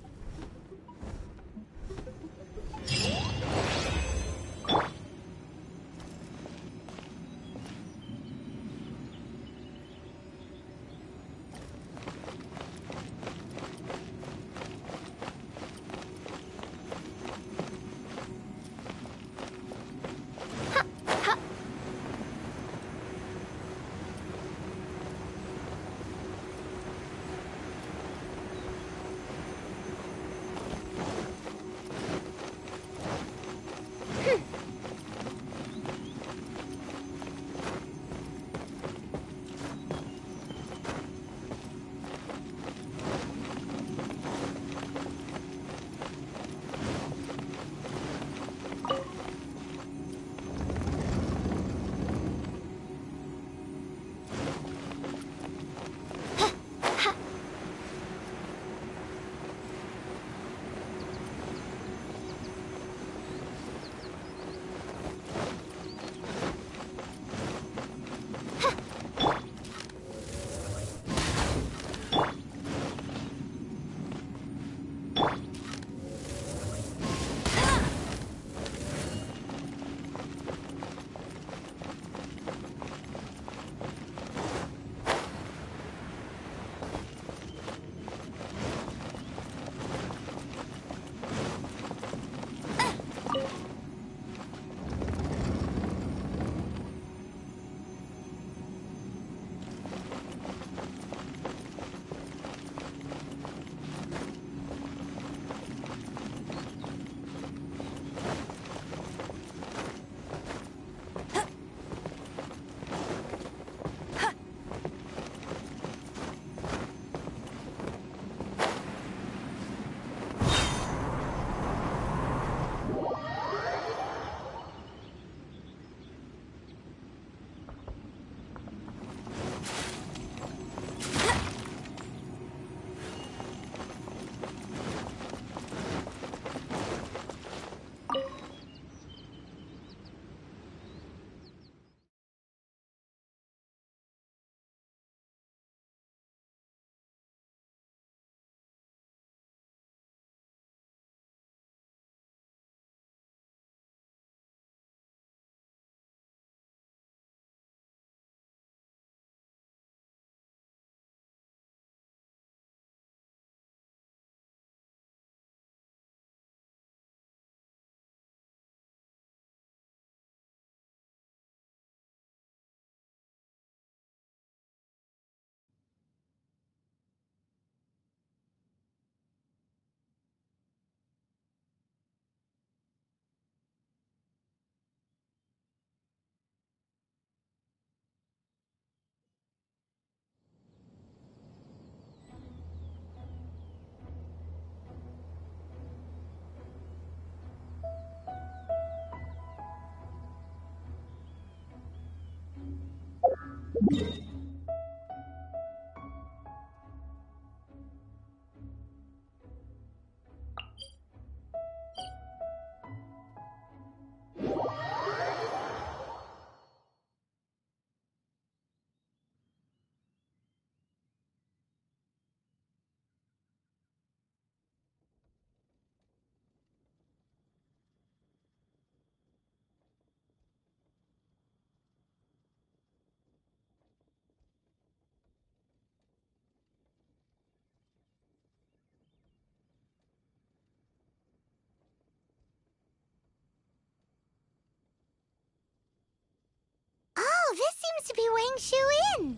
maybe Wang Shu in.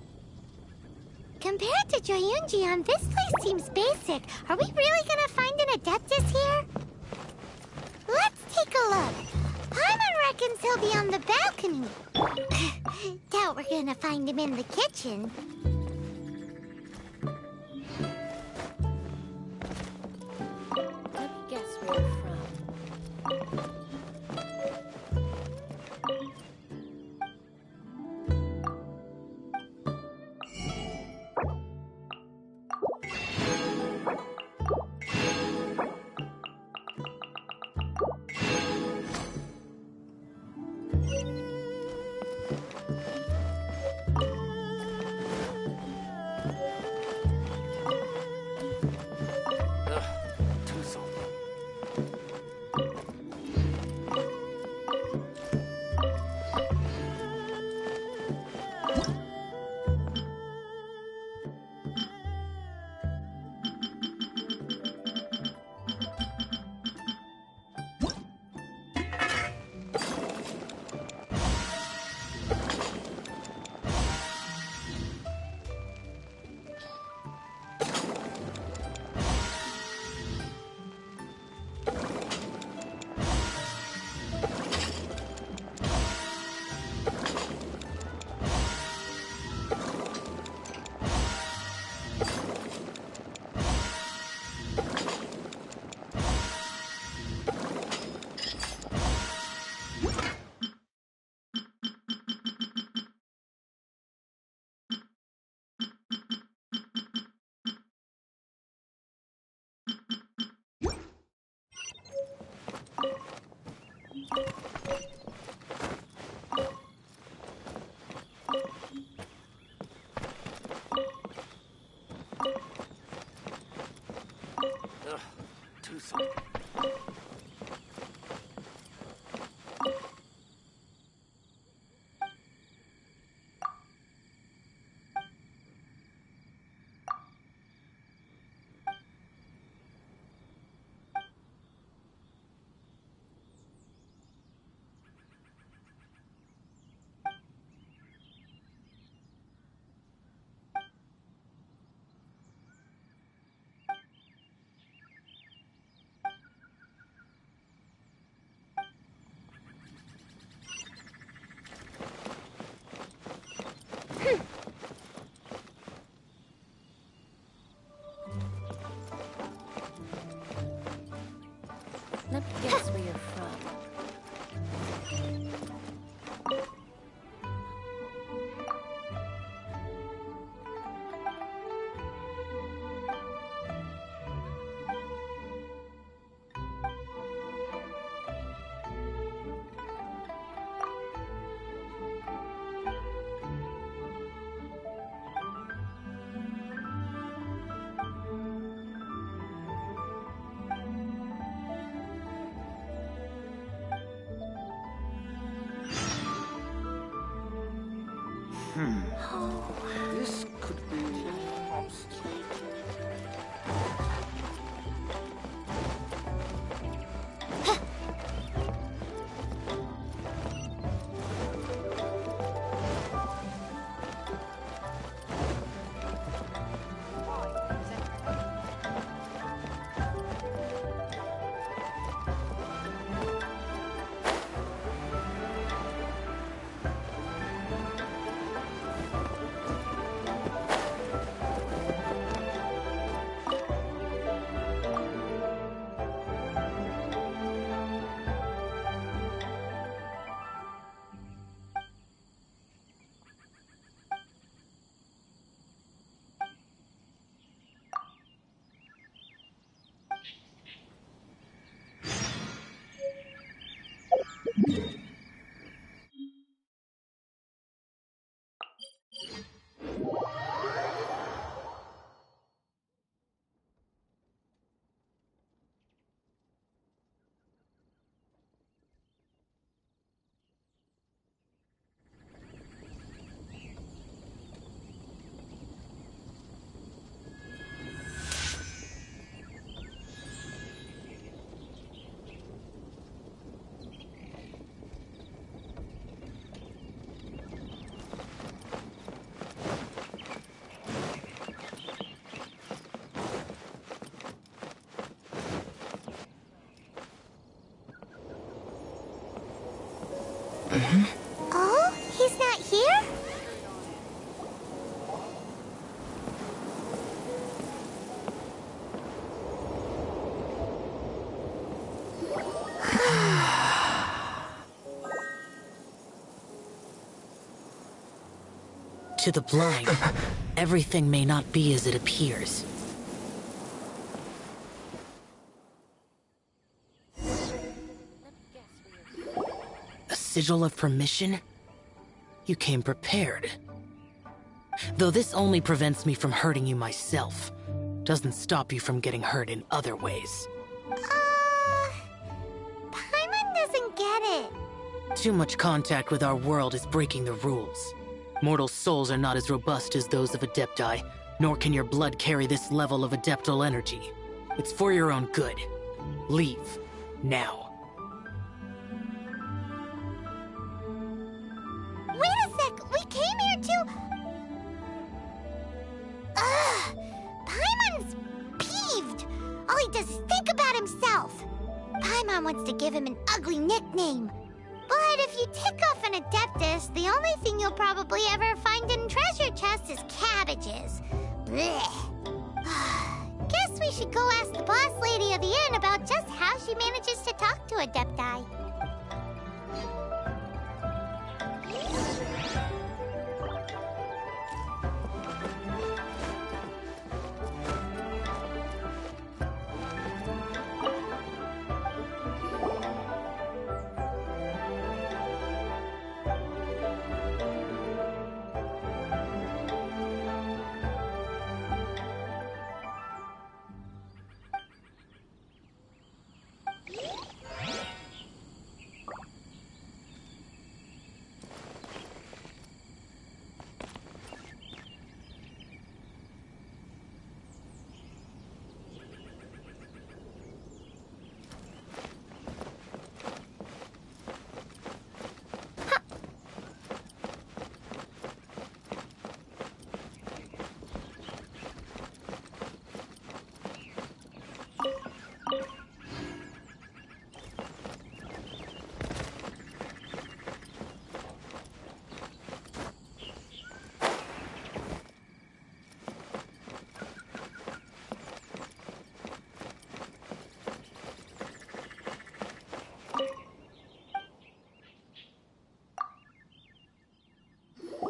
Compared to Joyunjian, this place seems basic. Are we really gonna find an Adeptus here? Let's take a look. Paimon reckons he'll be on the balcony. Doubt we're gonna find him in the kitchen. Let me guess where you're from. Let me guess where you're from. This could be an obstacle. Oh, he's not here? To the blind, everything may not be as it appears. A sigil of permission? You came prepared. Though this only prevents me from hurting you myself, doesn't stop you from getting hurt in other ways. Paimon doesn't get it. Too much contact with our world is breaking the rules. Mortal souls are not as robust as those of Adepti, nor can your blood carry this level of adeptal energy. It's for your own good. Leave. Now. Wait a sec, we came here to... Paimon's peeved. All he does is think about himself. Paimon wants to give him an ugly nickname. But if you tick off an Adeptus, the only thing you'll probably ever find in treasure chests is cabbages. Blech. Guess we should go ask the boss lady of the inn about just how she manages to talk to Adepti.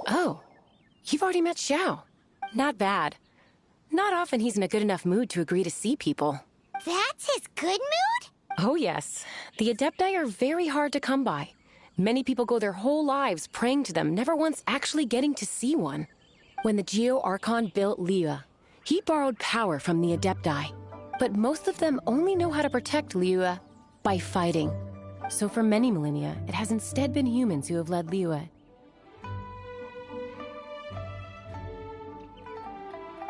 Oh, you've already met Xiao. Not bad. Not often he's in a good enough mood to agree to see people. That's his good mood? Oh yes. The Adepti are very hard to come by. Many people go their whole lives praying to them, never once actually getting to see one. When the Geo Archon built Liyue, he borrowed power from the Adepti. But most of them only know how to protect Liyue by fighting. So for many millennia, it has instead been humans who have led Liyue.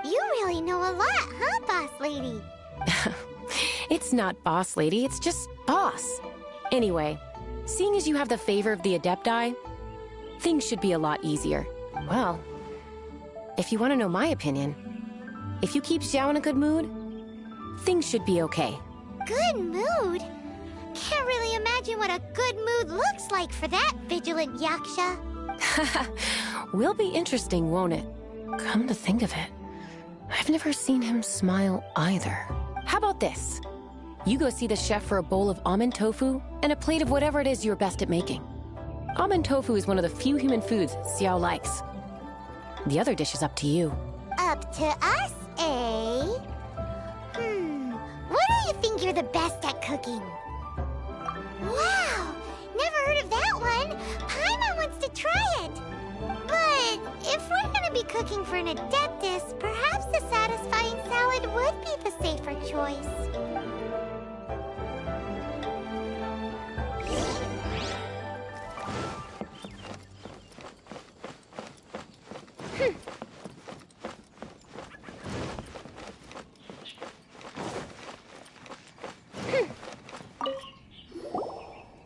You really know a lot, huh, boss lady? It's not boss lady, it's just boss. Anyway, seeing as you have the favor of the Adepti, things should be a lot easier. Well, if you want to know my opinion, if you keep Xiao in a good mood, things should be okay. Good mood? Can't really imagine what a good mood looks like for that vigilant yaksha. Will be interesting, won't it? Come to think of it, I've never seen him smile either. How about this? You go see the chef for a bowl of almond tofu and a plate of whatever it is you're best at making. Almond tofu is one of the few human foods Xiao likes. The other dish is up to you. Up to us, eh? What do you think you're the best at cooking? Wow! Never heard of that one! Paimon wants to try it! But if we're gonna be cooking for an Adeptus, perhaps a satisfying salad would be the safer choice.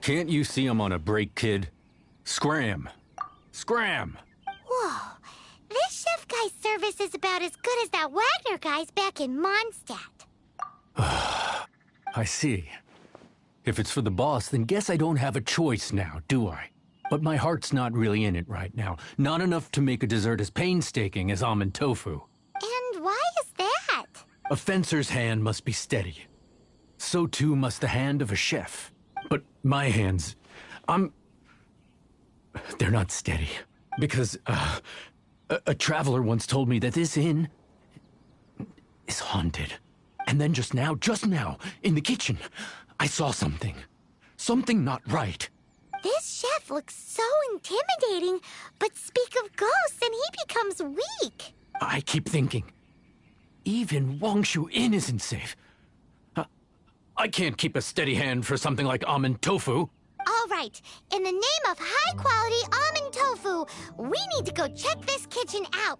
Can't you see I'm on a break, kid? Scram! Scram! Whoa, this chef guy's service is about as good as that Wagner guy's back in Mondstadt. I see. If it's for the boss, then guess I don't have a choice now, do I? but my heart's not really in it right now. Not enough to make a dessert as painstaking as almond tofu. And why is that? A fencer's hand must be steady. So too must the hand of a chef. But my hands, they're not steady. Because, a traveler once told me that this inn is haunted. And then just now, in the kitchen, I saw something. Something not right. This chef looks so intimidating, but speak of ghosts and he becomes weak. I keep thinking, even Wangshu Inn isn't safe. I can't keep a steady hand for something like almond tofu. All right, in the name of high-quality almond tofu, we need to go check this kitchen out.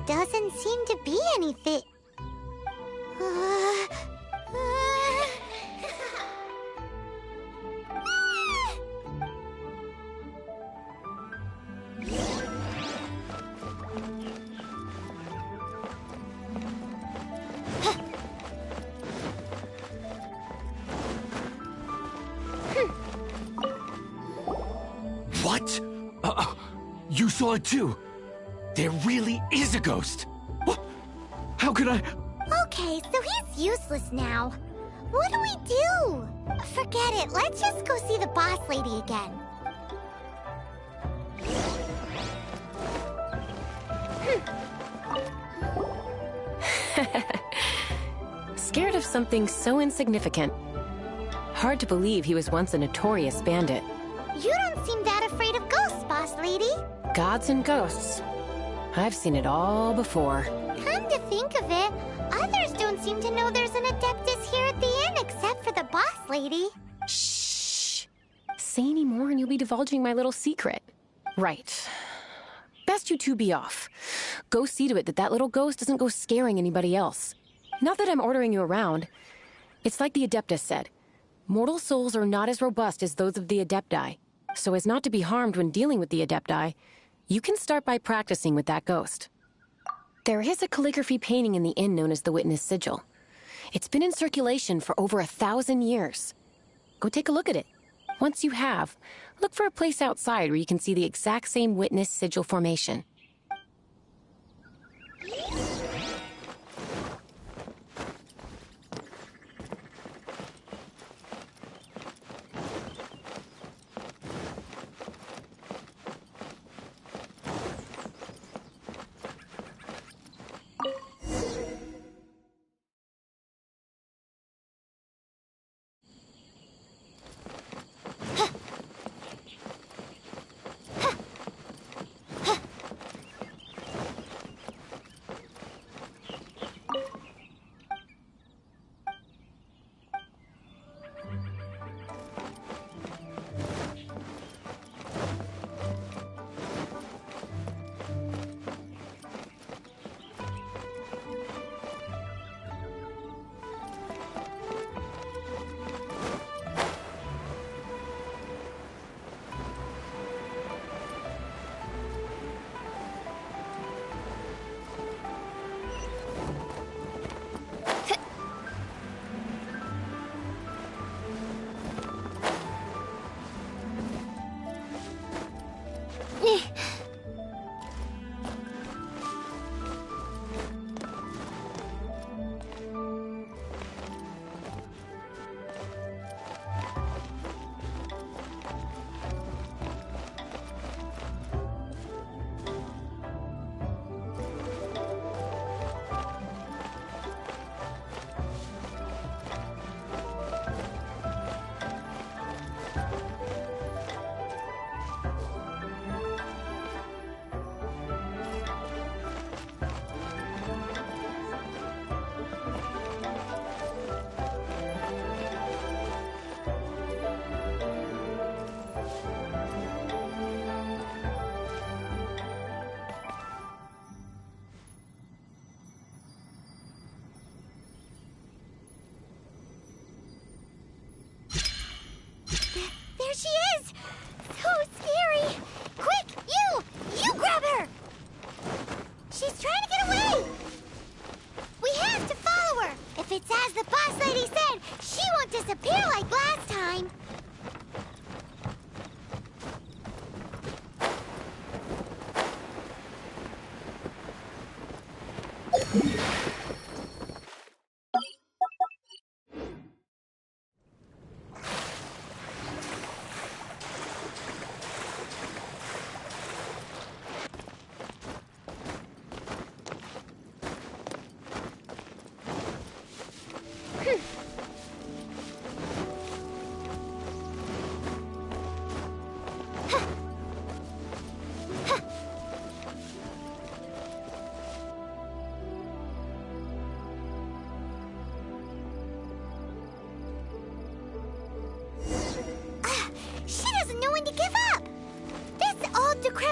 Doesn't seem to be anything. What? You saw it too? There really is a ghost! What? How could I... Okay, so he's useless now. What do we do? Forget it, let's just go see the boss lady again. Scared of something so insignificant. Hard to believe he was once a notorious bandit. You don't seem that afraid of ghosts, boss lady. Gods and ghosts. I've seen it all before. Come to think of it, others don't seem to know there's an Adeptus here at the inn except for the boss lady. Shh. Say any more and you'll be divulging my little secret. Right. Best you two be off. Go see to it that little ghost doesn't go scaring anybody else. Not that I'm ordering you around. It's like the Adeptus said. Mortal souls are not as robust as those of the Adepti. So as not to be harmed when dealing with the Adepti, you can start by practicing with that ghost. There is a calligraphy painting in the inn known as the Witness Sigil. It's been in circulation for over 1,000 years. Go take a look at it. Once you have, look for a place outside where you can see the exact same Witness Sigil formation. There she is! So scary! Quick, you! You grab her!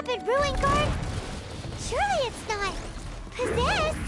stupid ruin guard? Surely it's not possessed.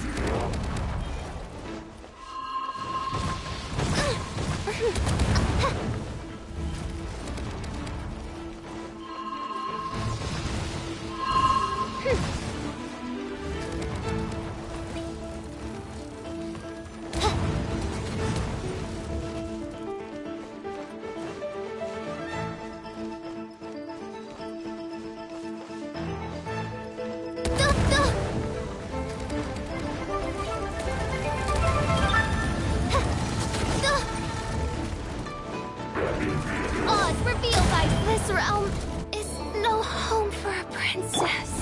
Oz revealed by this realm is no home for a princess.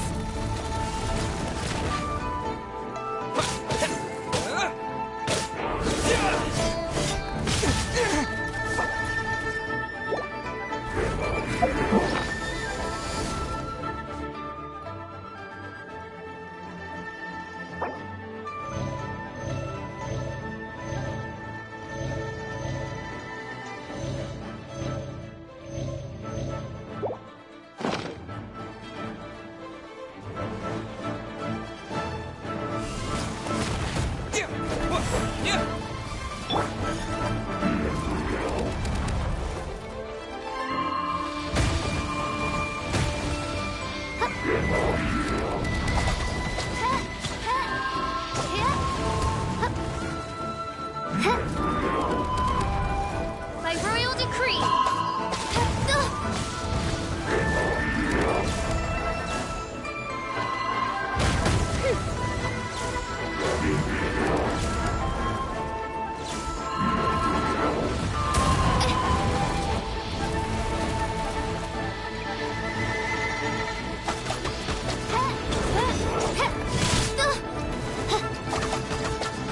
By royal decree.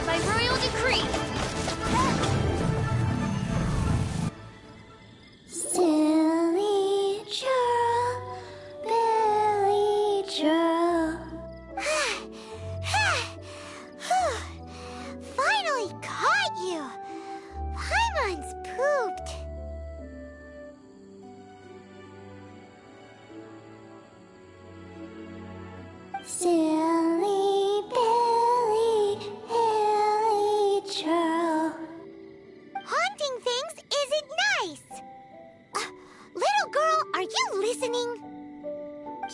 By royal decree. Silly churl, Billy churl. Finally caught you. Paimon's pooped. Silly Billy, Billy churl. Haunting things isn't nice. Little girl, are you listening?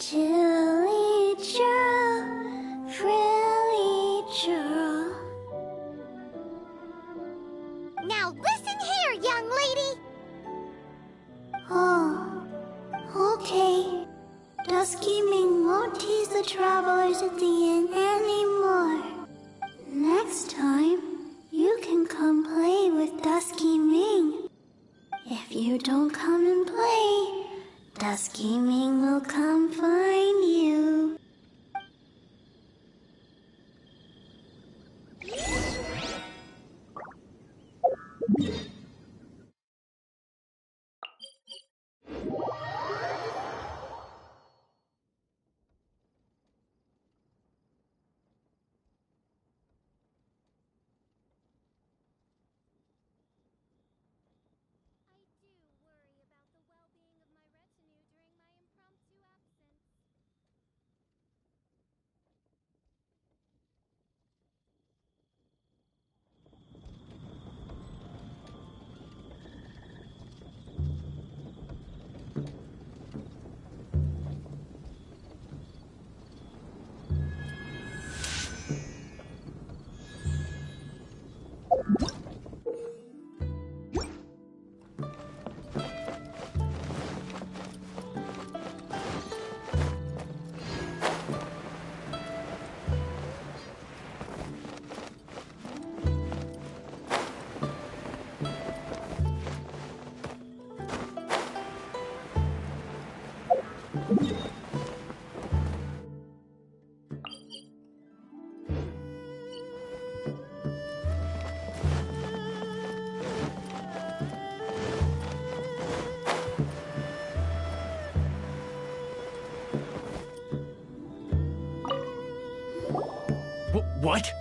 Chilly churl, frilly churl. Now listen here, young lady. Oh, okay. Dusky Ming won't tease the travelers at the inn anymore. Next time, you can come play with Dusky Ming. If you don't come and play, Dusky Ming will come find you. What?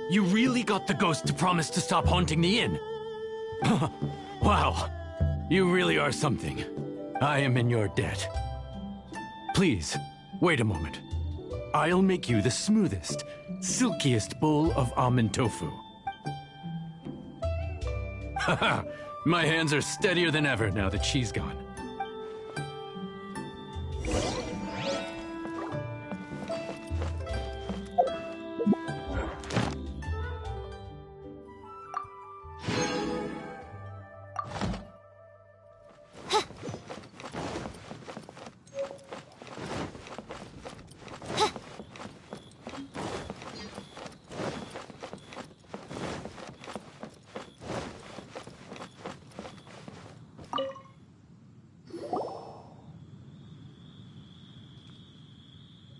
You really got the ghost to promise to stop haunting the inn? Wow. You really are something. I am in your debt. Please, wait a moment. I'll make you the smoothest, silkiest bowl of almond tofu. Haha, my hands are steadier than ever now that she's gone.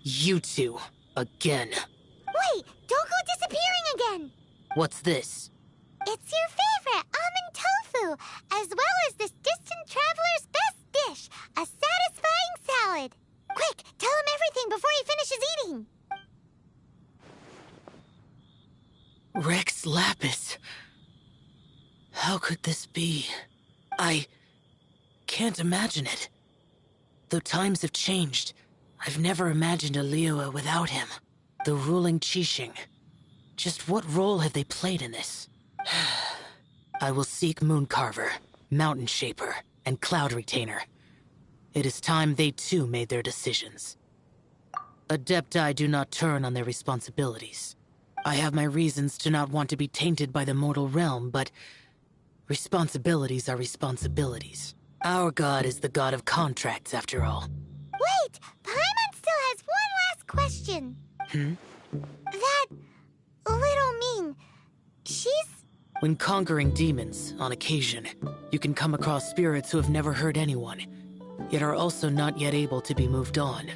You two, again. Wait, don't go disappearing again! What's this? It's your favorite, almond tofu, as well as this distant traveler's best dish, a satisfying salad. Quick, tell him everything before he finishes eating. Rex Lapis. How could this be? I can't imagine it. Though times have changed, I've never imagined a Liyue without him. The ruling Qixing. Just what role have they played in this? I will seek Mooncarver, Mountain Shaper, and Cloud Retainer. It is time they too made their decisions. Adepti do not turn on their responsibilities. I have my reasons to not want to be tainted by the mortal realm, but responsibilities are responsibilities. Our god is the god of contracts, after all. Wait! Paimon still has one last question. That little Ming, she's... When conquering demons, on occasion, you can come across spirits who have never hurt anyone, yet are also not yet able to be moved on.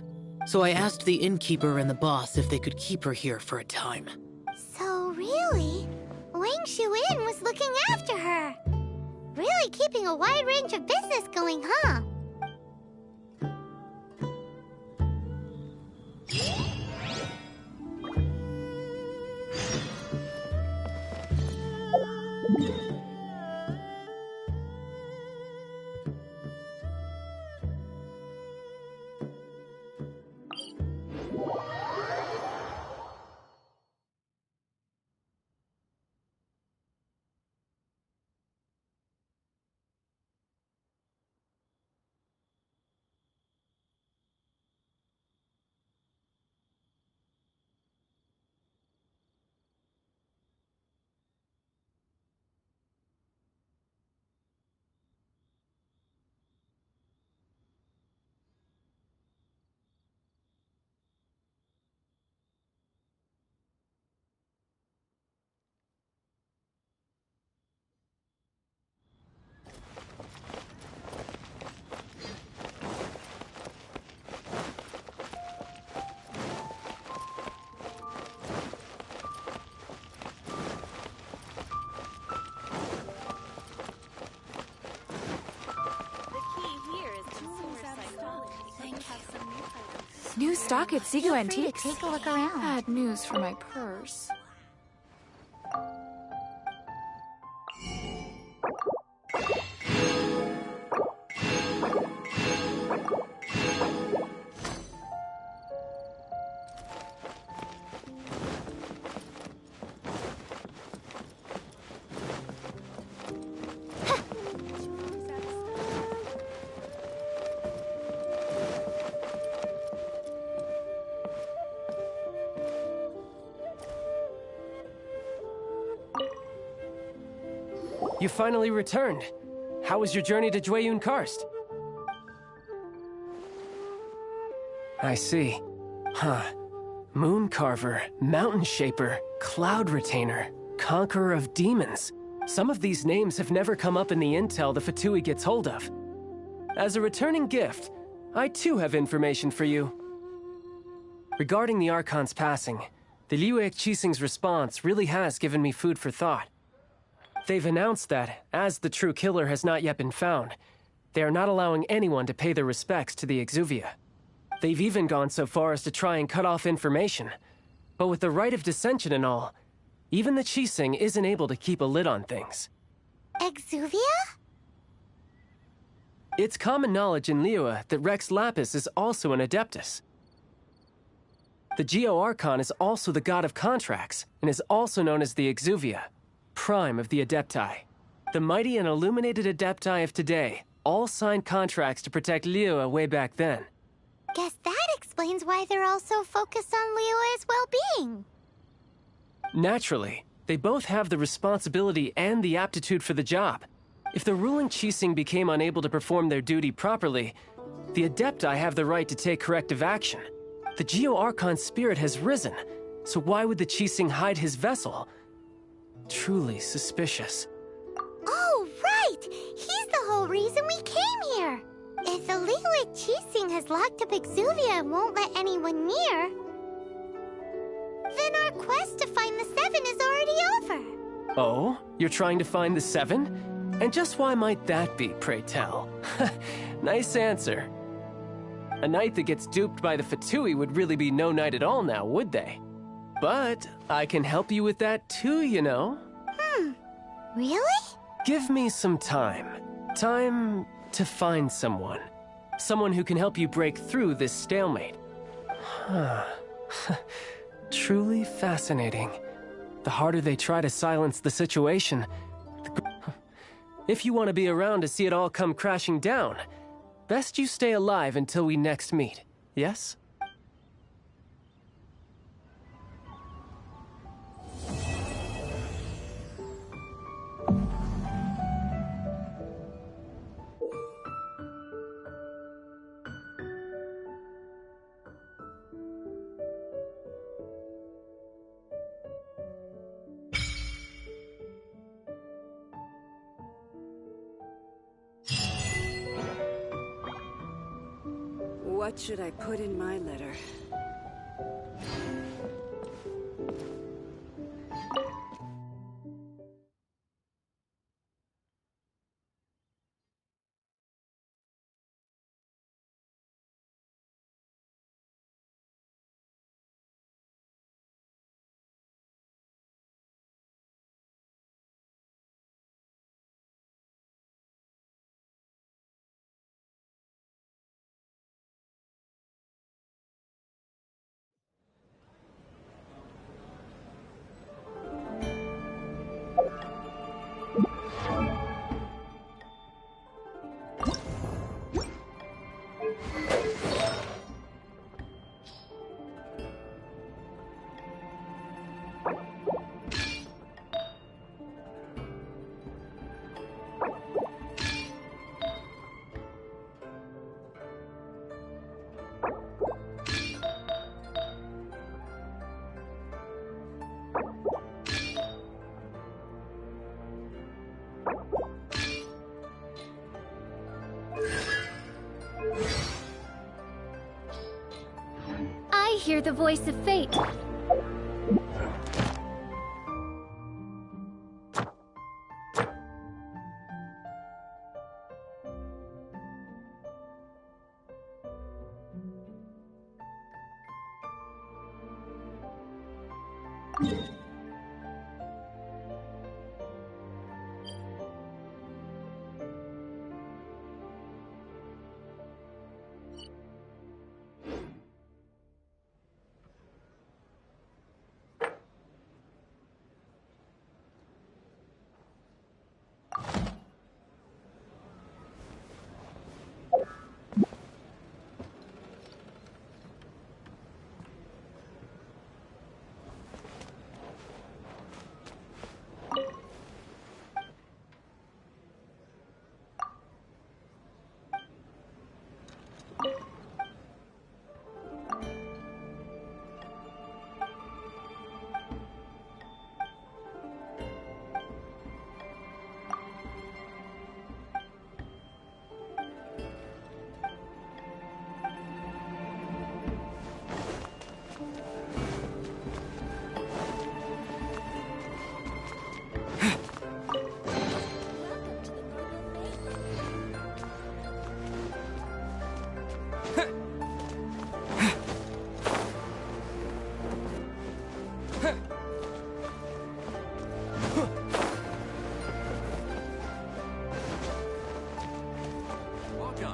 So I asked the innkeeper and the boss if they could keep her here for a time. So really, Wang Shuin was looking after her. Really keeping a wide range of business going, huh? New stock at Sigo Feel free to Antiques. take a look around. Bad news for my purse. You finally returned. How was your journey to Jueyun Karst? I see. Huh. Mooncarver, Mountain Shaper, Cloud Retainer, Conqueror of Demons. Some of these names have never come up in the intel the Fatui gets hold of. As a returning gift, I too have information for you. Regarding the Archon's passing, the Liyue Qixing's response really has given me food for thought. They've announced that, as the true killer has not yet been found, they are not allowing anyone to pay their respects to the Exuvia. They've even gone so far as to try and cut off information. But with the right of dissension and all, even the Qixing isn't able to keep a lid on things. Exuvia? It's common knowledge in Liyue that Rex Lapis is also an Adeptus. The Geo-Archon is also the god of contracts, and is also known as the Exuvia, prime of the Adepti. The mighty and illuminated Adepti of today all signed contracts to protect Liyue way back then. Guess that explains why they're all so focused on Liyue's well-being. Naturally, they both have the responsibility and the aptitude for the job. If the ruling Qixing became unable to perform their duty properly, the Adepti have the right to take corrective action. The Geo-Archon's spirit has risen, so why would the Qixing hide his vessel? Truly suspicious. Oh, right! He's the whole reason we came here! If the Liyue Qixing has locked up Exuvia and won't let anyone near, then our quest to find the Seven is already over. Oh? You're trying to find the Seven? And just why might that be, pray tell? Nice answer. A knight that gets duped by the Fatui would really be no knight at all now, would they? But I can help you with that too, you know. Really? Give me some time. Time to find someone. Someone who can help you break through this stalemate. Truly fascinating. The harder they try to silence the situation, if you want to be around to see it all come crashing down, best you stay alive until we next meet, yes? What should I put in my letter? I hear the voice of fate.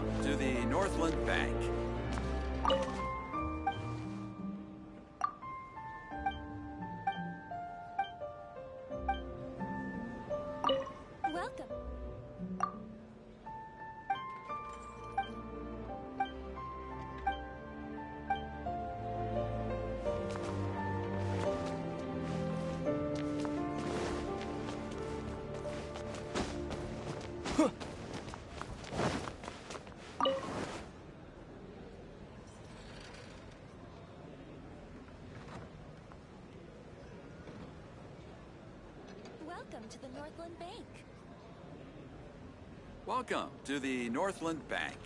Welcome to the Northland Bank. Welcome. Welcome to the Northland Bank. Welcome to the Northland Bank.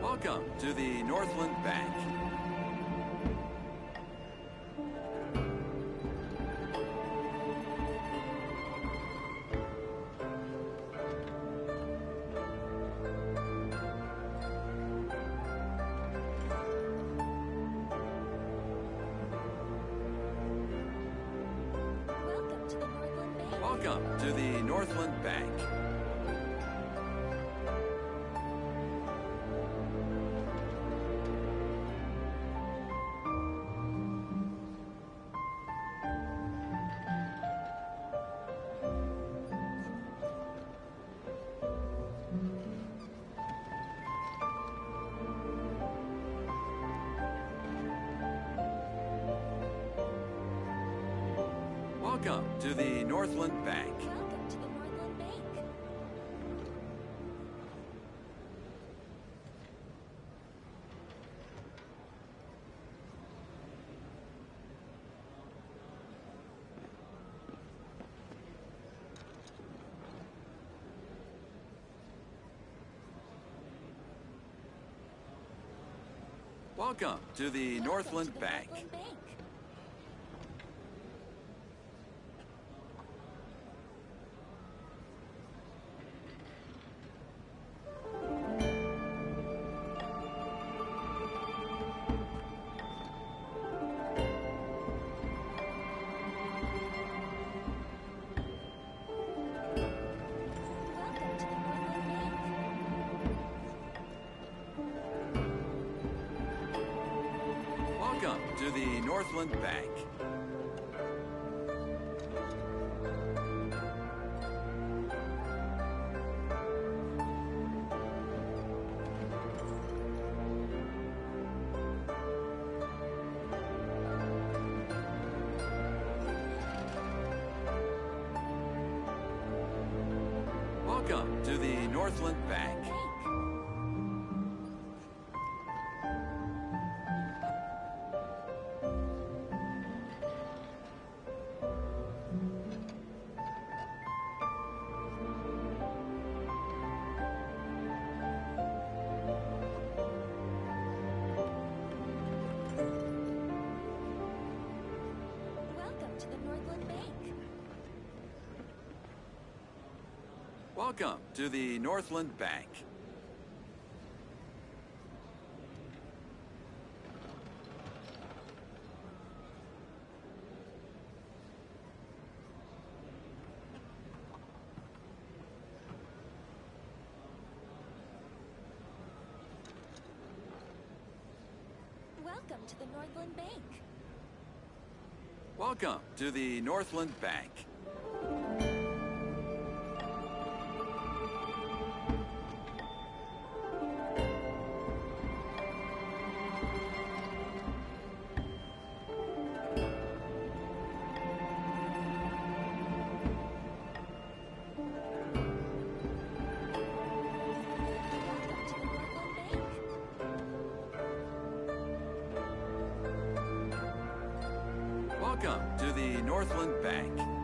Welcome to the Northland Bank. Welcome to the Northland Bank. Welcome to the Northland Bank. Welcome to the Northland Bank. Welcome to the Northland Bank. Welcome to the Northland Bank. Welcome to the Northland Bank. Welcome to the Northland Bank. Welcome to the Northland Bank. Welcome to the Northland Bank. Welcome to the Northland Bank. Welcome to the Northland Bank.